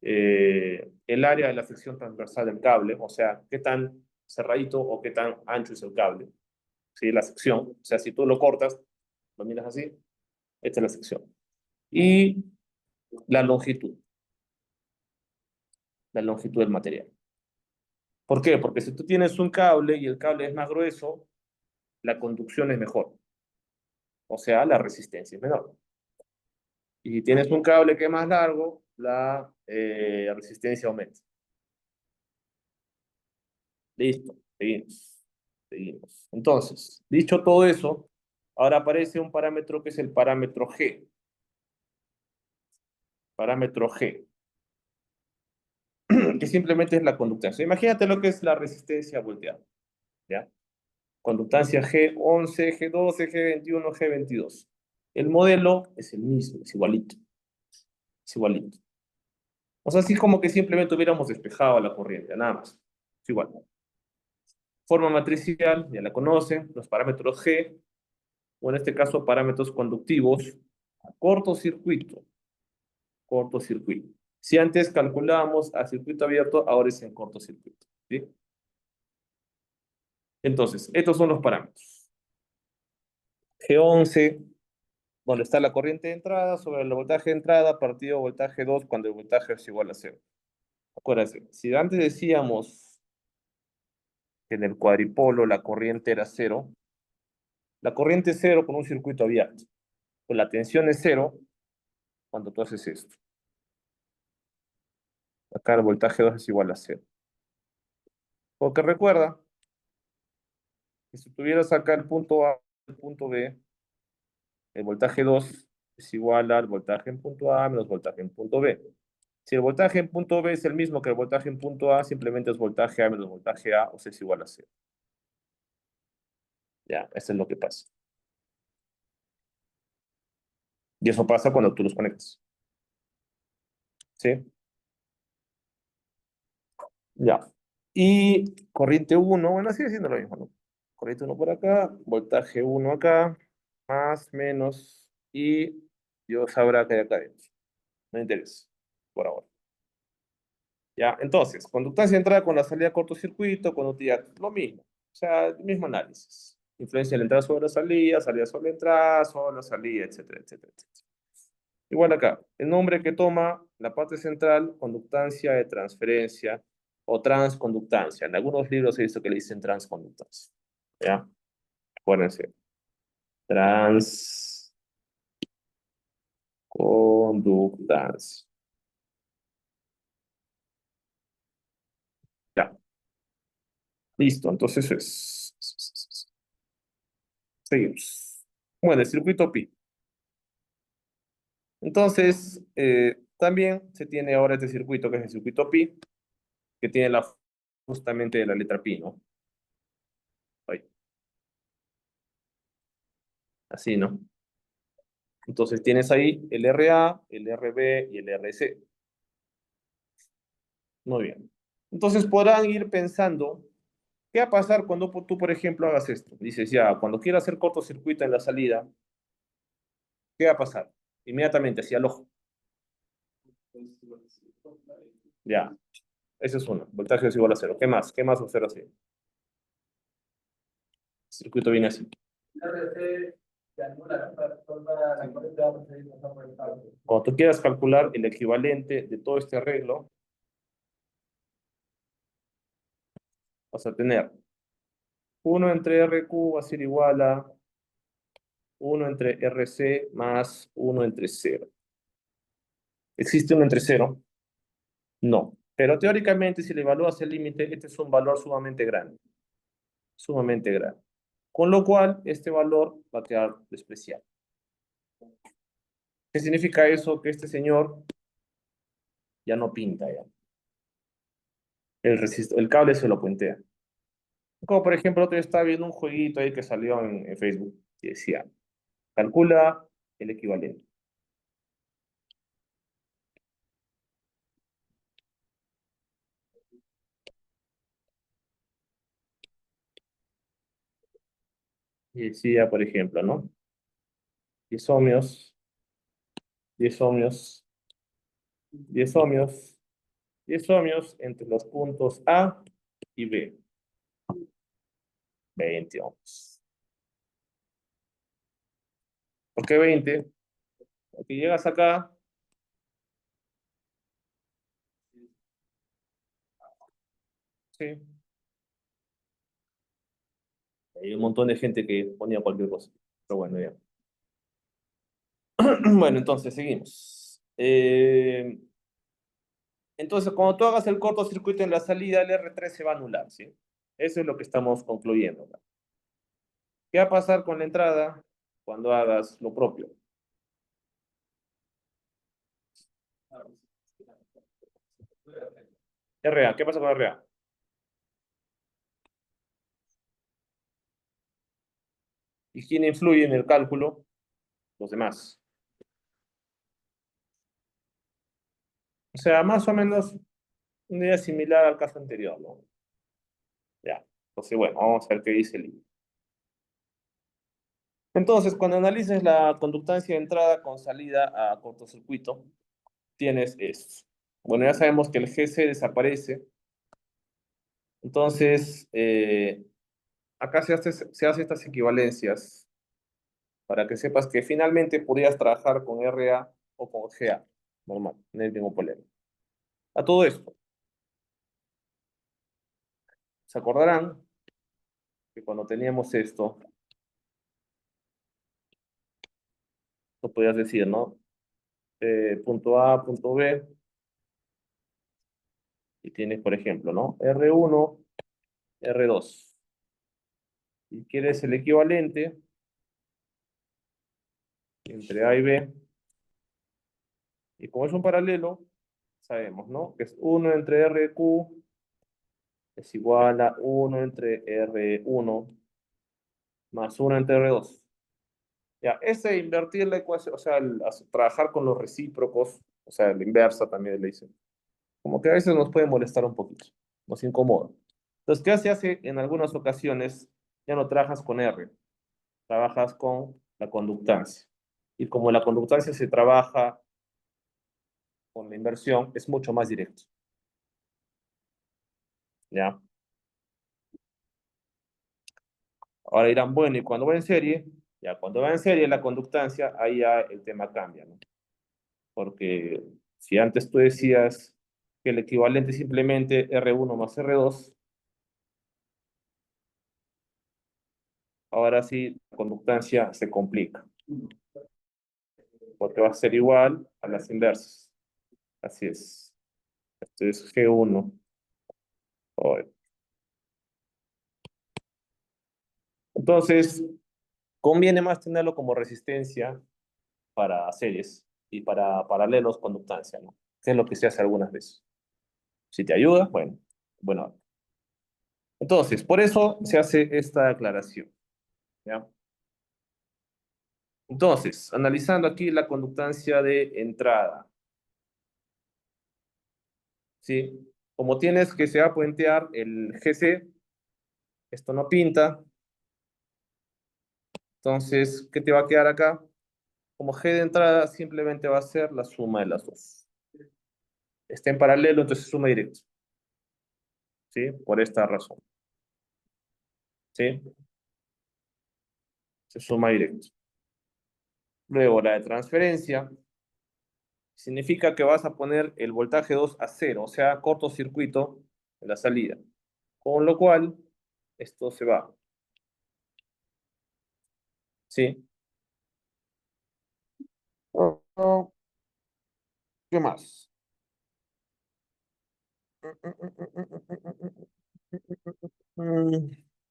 el área de la sección transversal del cable, o sea, qué tan cerradito o qué tan ancho es el cable. ¿Sí? La sección, o sea, si tú lo cortas, lo miras así, esta es la sección. Y la longitud del material. ¿Por qué? Porque si tú tienes un cable y el cable es más grueso, la conducción es mejor, o sea, la resistencia es menor. Y si tienes un cable que es más largo, la resistencia aumenta. Listo, seguimos. Seguimos. Entonces, dicho todo eso, ahora aparece un parámetro que es el parámetro G. Parámetro G, que simplemente es la conductancia. Imagínate lo que es la resistencia volteada. ¿Ya? Conductancia G11, G12, G21, G22. El modelo es el mismo, es igualito. Es igualito. O sea, así como que simplemente hubiéramos despejado la corriente, nada más. Es igual. Forma matricial, ya la conocen, los parámetros G, o en este caso parámetros conductivos, a cortocircuito. Cortocircuito. Si antes calculábamos a circuito abierto, ahora es en cortocircuito. ¿Sí? Entonces, estos son los parámetros. G11 donde está la corriente de entrada sobre el voltaje de entrada partido voltaje 2 cuando el voltaje es igual a cero. Acuérdense, si antes decíamos que en el cuadripolo la corriente era cero, la corriente es cero con un circuito abierto. Pues la tensión es cero cuando tú haces esto. Acá el voltaje 2 es igual a cero. Porque recuerda que si tuvieras acá el punto A y el punto B, el voltaje 2 es igual al voltaje en punto A menos voltaje en punto B. Si el voltaje en punto B es el mismo que el voltaje en punto A, simplemente es voltaje A menos voltaje A, o sea, es igual a cero. Ya, eso es lo que pasa. Y eso pasa cuando tú los conectas. ¿Sí? Ya. Y corriente uno, bueno, sigue siendo lo mismo, ¿no? Corriente uno por acá, voltaje uno acá, más, menos, y Dios sabrá qué hay acá adentro. No me interesa, por ahora. Ya, entonces, conductancia de entrada con la salida a cortocircuito, conductividad, lo mismo. O sea, el mismo análisis. Influencia de la entrada sobre la salida sobre la entrada, sobre la salida, etcétera, etcétera, etcétera. Igual acá, el nombre que toma la parte central, conductancia de transferencia o transconductancia. En algunos libros he visto que le dicen transconductancia. ¿Ya? Acuérdense. Transconductancia. Ya. Listo. Entonces es. Seguimos. Bueno, el circuito pi. Entonces, también se tiene ahora este circuito que es el circuito pi, que tiene justamente de la letra pi, ¿no? Ahí. Así, ¿no? Entonces tienes ahí el RA, el RB y el RC. Muy bien. Entonces podrán ir pensando, ¿qué va a pasar cuando tú, por ejemplo, hagas esto? Dices, ya, cuando quieras hacer cortocircuito en la salida, ¿qué va a pasar? Inmediatamente hacia el ojo. Ya, ese es uno. Voltaje es igual a cero. ¿Qué más? ¿Qué más observa así? El circuito viene así. Cuando tú quieras calcular el equivalente de todo este arreglo, vas a tener 1 entre RQ va a ser igual a 1 entre RC más 1 entre cero. ¿Existe 1 entre cero? No. Pero teóricamente, si le evalúas el límite, este es un valor sumamente grande. Sumamente grande. Con lo cual, este valor va a quedar despreciado. ¿Qué significa eso? Que este señor ya no pinta ya. El cable se lo puentea. Como por ejemplo, otro día estaba viendo un jueguito ahí que salió en Facebook y decía, calcula el equivalente. Y decía, por ejemplo, ¿no? 10 ohmios, 10 ohmios, 10 ohmios, 10 ohmios entre los puntos A y B. 20 ohmios. ¿Por qué 20? Porque llegas acá, sí, hay un montón de gente que ponía cualquier cosa. Pero bueno, ya. Bueno, entonces seguimos. Entonces, cuando tú hagas el cortocircuito en la salida, el R3 se va a anular, ¿sí? Eso es lo que estamos concluyendo acá. ¿Qué va a pasar con la entrada cuando hagas lo propio? RA, ¿qué pasa con RA? ¿Y quién influye en el cálculo? Los demás. O sea, más o menos una idea similar al caso anterior, ¿no? Ya. Entonces, bueno, vamos a ver qué dice el libro. Entonces, cuando analices la conductancia de entrada con salida a cortocircuito, tienes esto. Bueno, ya sabemos que el GC desaparece. Entonces, acá se hace estas equivalencias. para que sepas que finalmente podrías trabajar con RA o con GA, normal, no hay ningún problema. A todo esto, se acordarán que cuando teníamos esto, tú podías decir, ¿no? Punto A, punto B, y tienes, por ejemplo, ¿no? R1, R2. Y quieres el equivalente entre A y B, y como es un paralelo, sabemos, ¿no? Que es 1 entre RQ es igual a 1 entre R1 más 1 entre R2. Ya, ese invertir la ecuación, o sea, trabajar con los recíprocos, o sea, la inversa también le dicen, como que a veces nos puede molestar un poquito, nos incomoda. Entonces, ¿qué se hace en algunas ocasiones? Ya no trabajas con R, trabajas con la conductancia. Y como la conductancia se trabaja con la inversión, es mucho más directo. ¿Ya? Ahora dirán, bueno, y cuando va en serie, ya cuando va en serie la conductancia, ahí ya el tema cambia, ¿no? Porque si antes tú decías que el equivalente es simplemente R1 más R2, ahora sí la conductancia se complica, porque va a ser igual a las inversas. Así es. Esto es G1. Entonces, conviene más tenerlo como resistencia para series y para paralelos conductancia, ¿no? Que es lo que se hace algunas veces. Si te ayuda, bueno, bueno. Entonces, por eso se hace esta aclaración, ¿ya? Entonces, analizando aquí la conductancia de entrada, ¿sí? Como tienes que se va a puentear el GC, esto no pinta, entonces, ¿qué te va a quedar acá? Como G de entrada simplemente va a ser la suma de las dos. Está en paralelo, entonces suma directo, ¿sí? Por esta razón, ¿sí? Se suma directo. Luego, la de transferencia significa que vas a poner el voltaje 2 a cero, o sea, cortocircuito en la salida. Con lo cual, esto se va, ¿sí? ¿Qué más?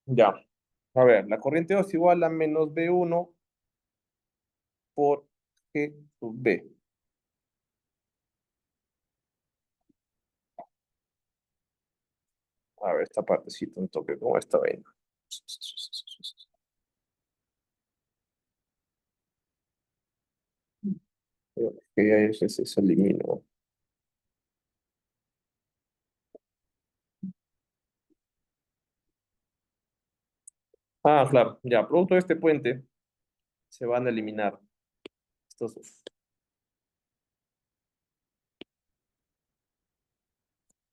Ya. A ver, la corriente 2 es igual a menos B1 por G sub B. A ver, esta partecita un toque, ¿cómo está bien? Que ya se eliminó. Ah, claro, ya, producto de este puente se van a eliminar estos dos.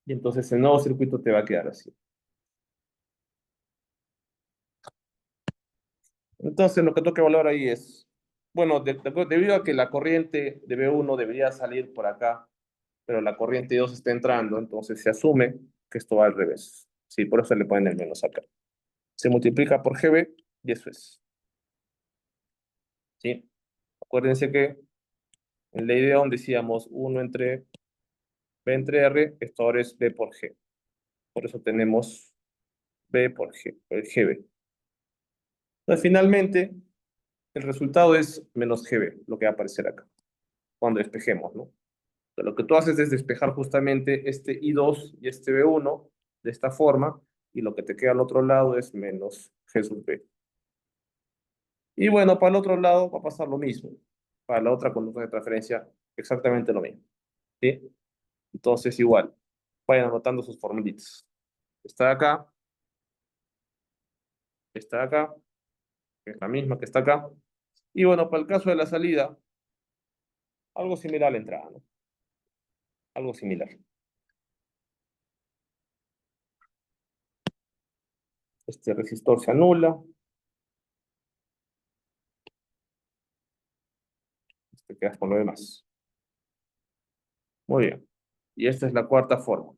Y entonces el nuevo circuito te va a quedar así. Entonces lo que tengo que evaluar ahí es, bueno, debido a que la corriente de B1 debería salir por acá, pero la corriente 2 está entrando, entonces se asume que esto va al revés. Sí, por eso le ponen el menos acá. Se multiplica por GB y eso es. ¿Sí? Acuérdense que en la idea donde decíamos 1 entre B entre R, esto ahora es B por G. Por eso tenemos B por G, el GB. Entonces, finalmente, el resultado es menos GB, lo que va a aparecer acá, cuando despejemos, ¿no? Lo que tú haces es despejar justamente este I2 y este B1 de esta forma, y lo que te queda al otro lado es menos G sub B. Y bueno, para el otro lado va a pasar lo mismo. Para la otra conducta de transferencia, exactamente lo mismo. ¿Sí? Entonces, igual, vayan anotando sus formulitas. Está acá, está acá, que es la misma que está acá. Y bueno, para el caso de la salida, algo similar a la entrada, ¿no? Algo similar. Este resistor se anula. Te quedas con lo demás. Muy bien. Y esta es la cuarta fórmula.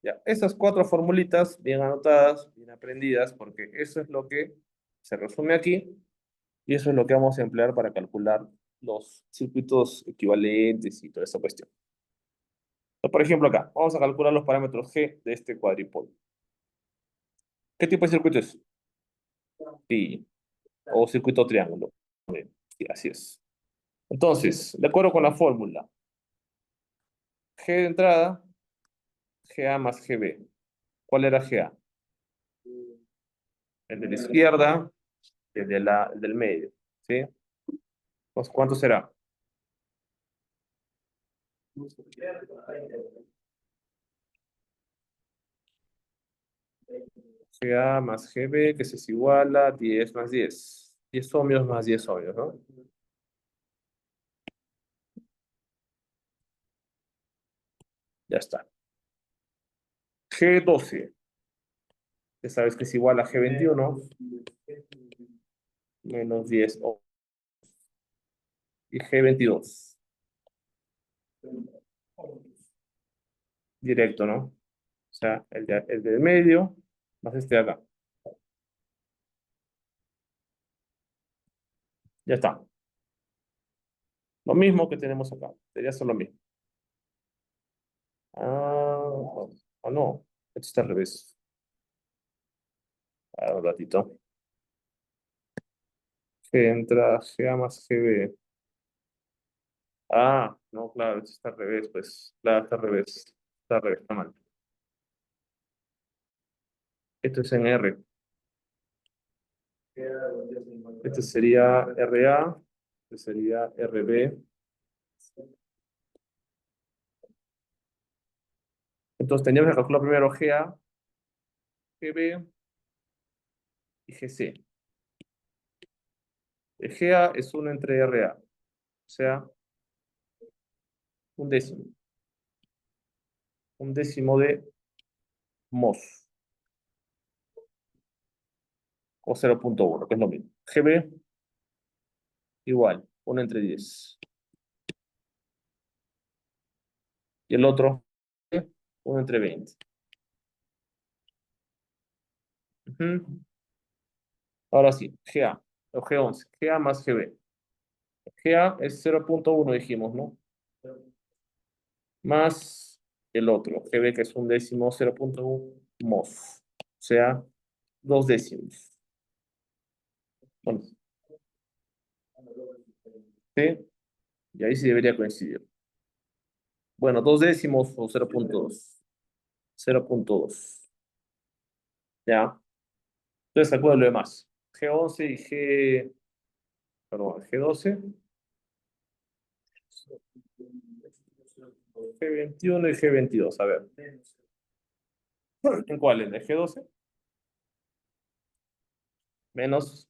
Ya, esas cuatro formulitas bien anotadas, bien aprendidas, porque eso es lo que se resume aquí y eso es lo que vamos a emplear para calcular los circuitos equivalentes y toda esa cuestión. Por ejemplo, acá, vamos a calcular los parámetros G de este cuadripodio. ¿Qué tipo de circuito es? Sí, o circuito triángulo. Bien, sí, así es. Entonces, de acuerdo con la fórmula, G de entrada, GA más GB. ¿Cuál era GA? El de la izquierda, el del medio. ¿Sí? Entonces, ¿cuánto será? GA más GB, que se es igual a 10 más 10. 10 ohmios más 10 ohmios, ¿no? Ya está. G12, ya sabes que es igual a G21 menos 10 ohmios. Y G22, directo, ¿no? O sea, el del medio más este de acá. Ya está. Lo mismo que tenemos acá. Debería ser lo mismo. Ah, o no. Esto está al revés. A ver, un ratito. G entra GA más GB. Ah, no, claro, esto está al revés, pues. Claro, está al revés. Está al revés, está mal. Esto es en R. Este sería RA. Este sería RB. Entonces teníamos que calcular primero GA, GB y GC. El GA es 1 entre RA. O sea, un décimo. Un décimo de MOS. O 0,1, que es lo mismo. GB igual, 1 entre 10. Y el otro, 1 entre 20. Ujú. Ahora sí, GA, o G11, GA más GB. GA es 0,1 dijimos, ¿no? Más el otro, GB que es un décimo, 0,1 MOS. O sea, 2 décimos. Bueno, ¿sí? Y ahí sí debería coincidir. Bueno, 2 décimos o 0,2. 0,2. ¿Ya? Entonces, calculo lo demás. G11 y perdón, G12, G21 y G22. A ver. ¿En cuál? ¿En el G12? Menos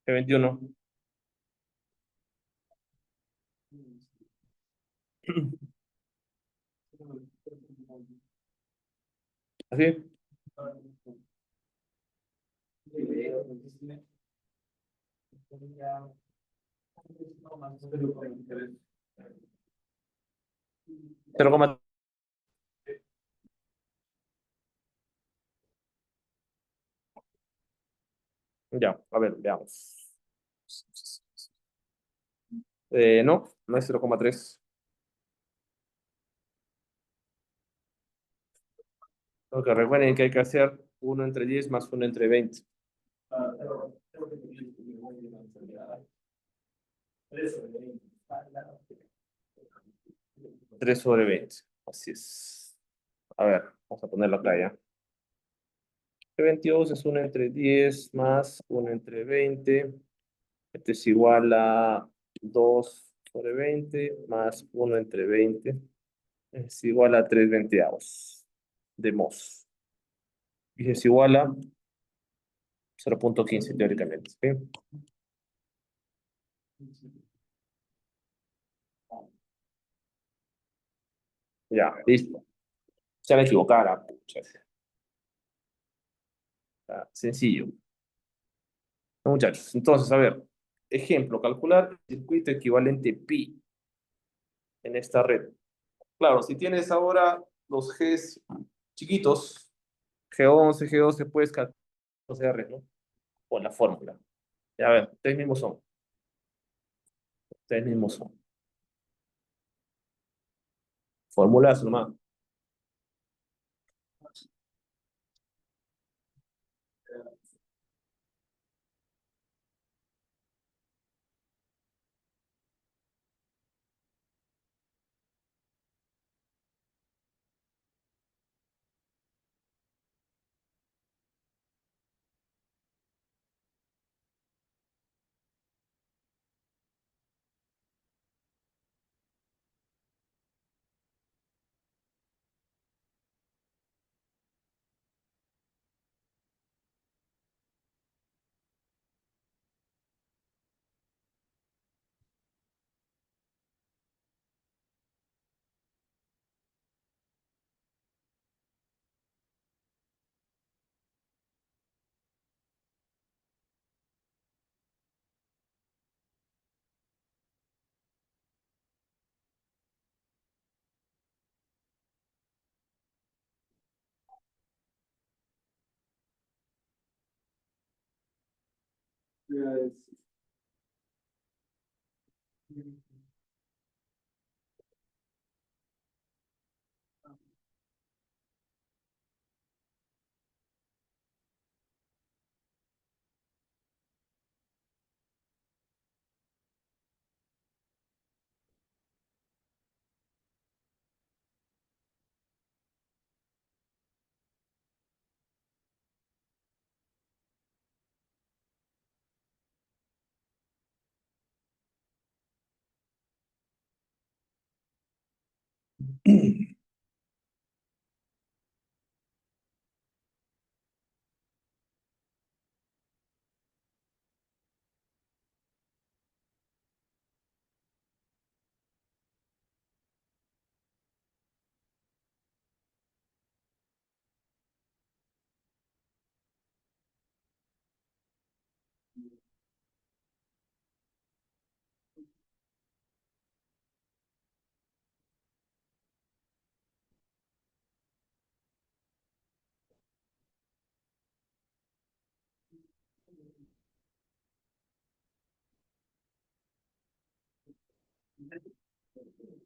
G21. ¿Así? 0,3. Ya, a ver, veamos. No, no es 0,3. Porque recuerden que hay que hacer 1 entre 10 más 1 entre 20. 3/20. Así es. A ver, vamos a ponerlo acá ya. G22 es 1 entre 10 más 1 entre 20. Esto es igual a 2/20 más 1 entre 20. Es igual a 3/20 de MOS. Y es igual a 0,15 teóricamente. ¿Sí? Ya, listo. Se van a equivocar. Pucha. Sencillo. Muchachos, entonces, a ver, ejemplo, calcular el circuito equivalente pi en esta red. Claro, si tienes ahora los Gs chiquitos, G11, G12, puedes calcular los R, ¿no? Con la fórmula. Ya, a ver, ustedes mismos son. Ustedes mismos son. Fórmulas nomás.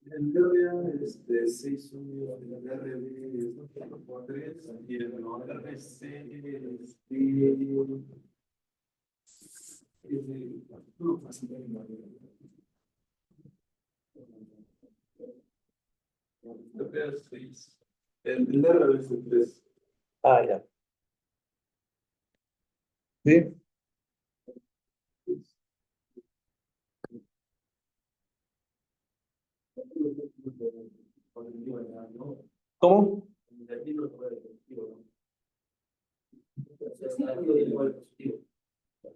El teoría es de 6 unidos, el RB es 2 por 3, y el no RC es no, fácil, creo que es 6. El RB es 3. Ah, ya. ¿Sí? ¿Cómo?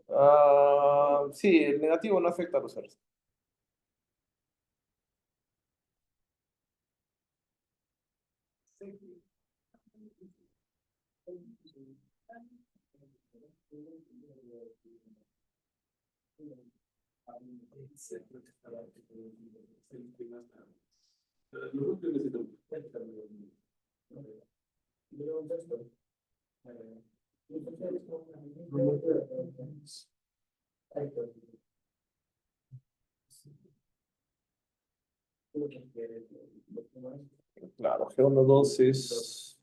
Ah, sí, el negativo no afecta a los R's. Claro, G12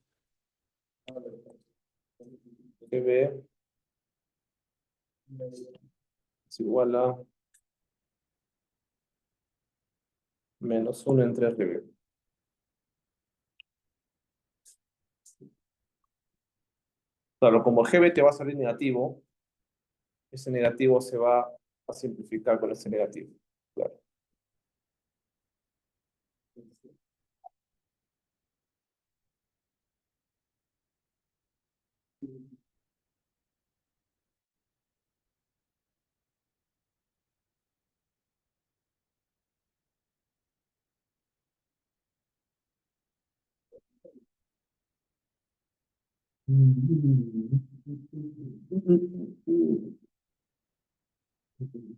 GB es igual a -1 entre RB. Claro, como GB te va a salir negativo, ese negativo se va a simplificar con ese negativo. Claro. Sí.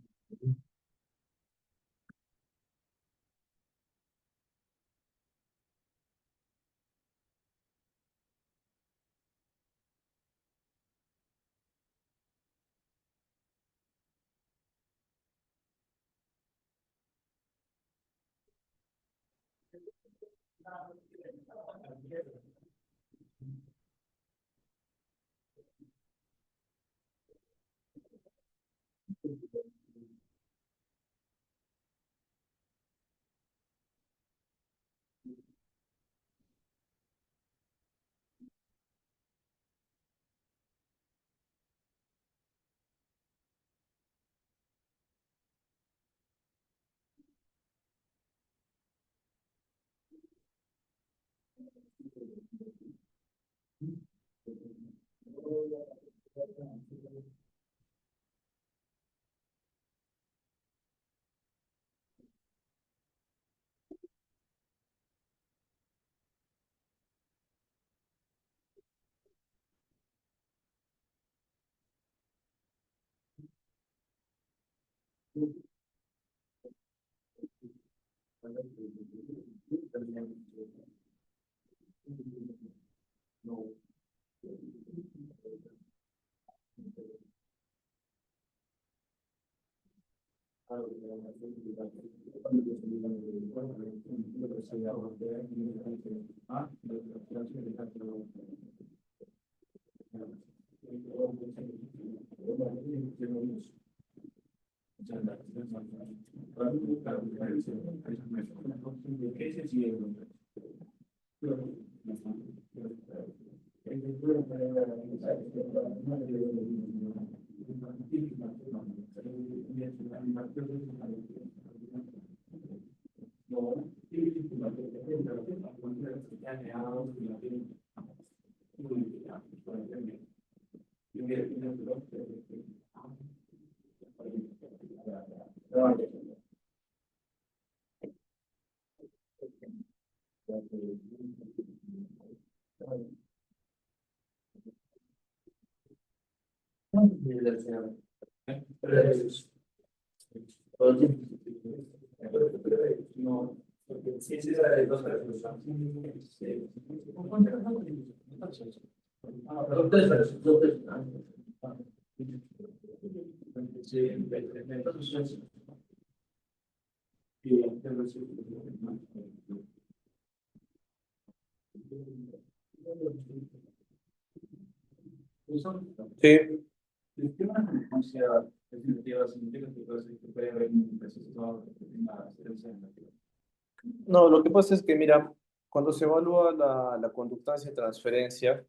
No, lo que pasa es que, mira, cuando se evalúa la conductancia de transferencia,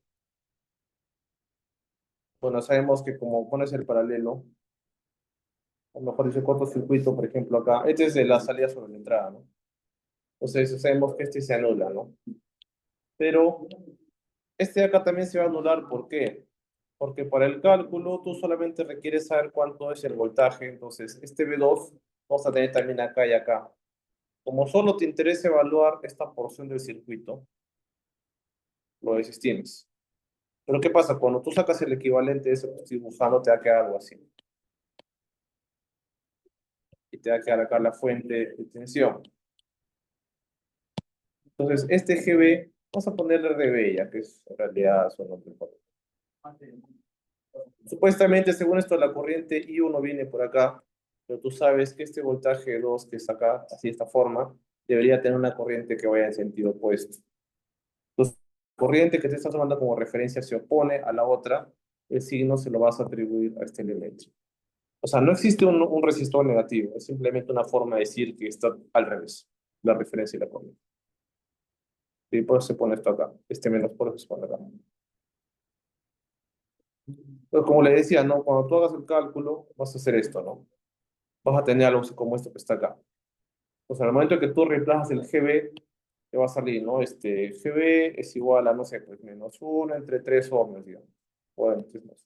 bueno, sabemos que como pones el paralelo, o mejor dicho, cortocircuito, por ejemplo, acá, este es de la salida sobre la entrada, ¿no? Entonces sabemos que este se anula, ¿no? Pero este de acá también se va a anular, ¿por qué? Porque para el cálculo tú solamente requieres saber cuánto es el voltaje, entonces este V2 vamos a tener también acá y acá. Como solo te interesa evaluar esta porción del circuito, lo desestimes. Pero ¿qué pasa? Cuando tú sacas el equivalente de eso que estoy dibujando, te va a quedar algo así. Y te va a quedar acá la fuente de tensión. Entonces, este GB, vamos a ponerle RB ya, que es en realidad su nombre. Supuestamente, según esto, la corriente I1 viene por acá, pero tú sabes que este voltaje 2 que está acá, así de esta forma, debería tener una corriente que vaya en sentido opuesto. Entonces, la corriente que te estás tomando como referencia se opone a la otra, el signo se lo vas a atribuir a este elemento. O sea, no existe un resistor negativo, es simplemente una forma de decir que está al revés, la referencia y la corriente. Y por eso se pone esto acá, este menos por eso se pone acá. Entonces, como le decía, ¿no? Cuando tú hagas el cálculo, vas a hacer esto, ¿no? Vas a tener algo así como esto que está acá. O sea, al momento que tú reemplazas el GB, te va a salir, ¿no? Este GB es igual a, no sé, pues -1 entre 3 ohmios, digamos. O entre, no sé.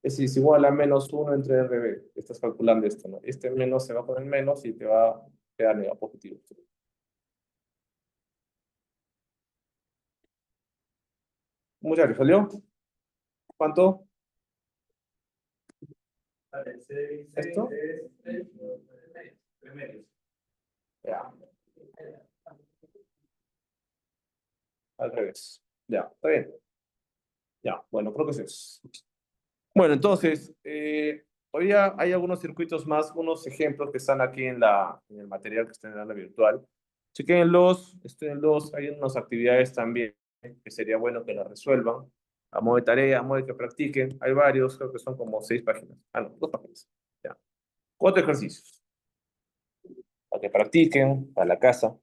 Es igual a -1 entre RB. Estás calculando esto, ¿no? Este menos se va con el menos y te va a quedar negativo positivo. Muchachos, ¿salió? ¿Cuánto? ¿Esto? Ya, al revés. Ya, está bien. Ya, bueno, creo que eso es. Bueno, entonces, todavía hay algunos circuitos más, unos ejemplos que están aquí en el material que está en el aula virtual. Chequenlos, estudienlos, hay unas actividades también que sería bueno que las resuelvan a modo de tarea, a modo de que practiquen. Hay varios, creo que son como 6 páginas. Ah, no, 2 páginas. Ya. 4 ejercicios para que practiquen para la casa.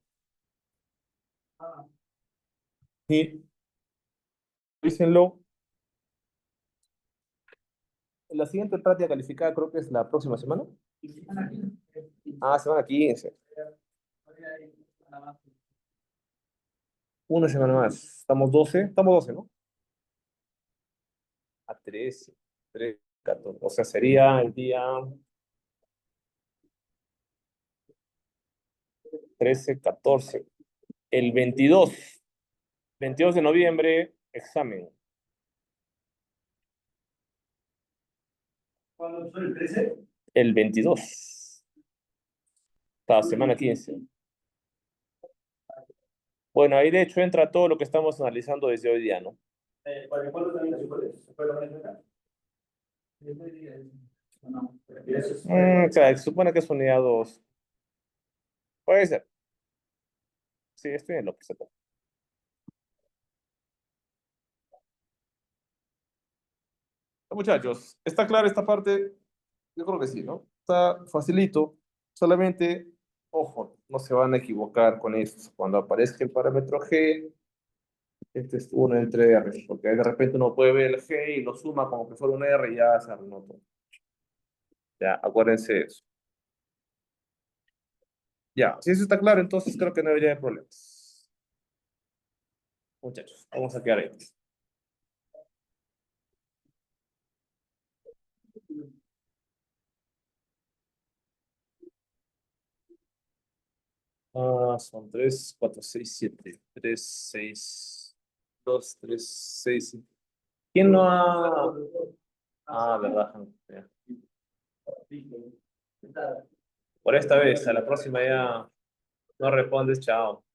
Y dícenlo. La siguiente práctica calificada creo que es la próxima semana. Ah, semana 15. Una semana más. Estamos 12. Estamos 12, ¿no? A 13. 13, 14. O sea, sería el día 13, 14. El 22 de noviembre, examen. ¿Cuándo fue el 13? El 22. Esta semana 15. Bueno, ahí de hecho entra todo lo que estamos analizando desde hoy día, ¿no? ¿Cuándo también se fue la mañana? No, eso es. Claro, se supone que es unidad 2. Puede ser. Sí, estoy en lo que se toca. Muchachos, ¿está clara esta parte? Yo creo que sí, ¿no? Está facilito. Solamente, ojo, no se van a equivocar con esto. Cuando aparezca el parámetro G, este es uno entre R, porque de repente uno puede ver el G y lo suma como que fuera un R y ya se arruinó todo. Ya, acuérdense de eso. Ya, si eso está claro, entonces creo que no debería haber problemas. Muchachos, vamos a quedar ahí. Ah, son 3, 4, 6, 7. 3, 6, 2, 3, 6. ¿Quién no ha...? Ah, verdad. Ya. Por esta vez, a la próxima ya no respondes, chao.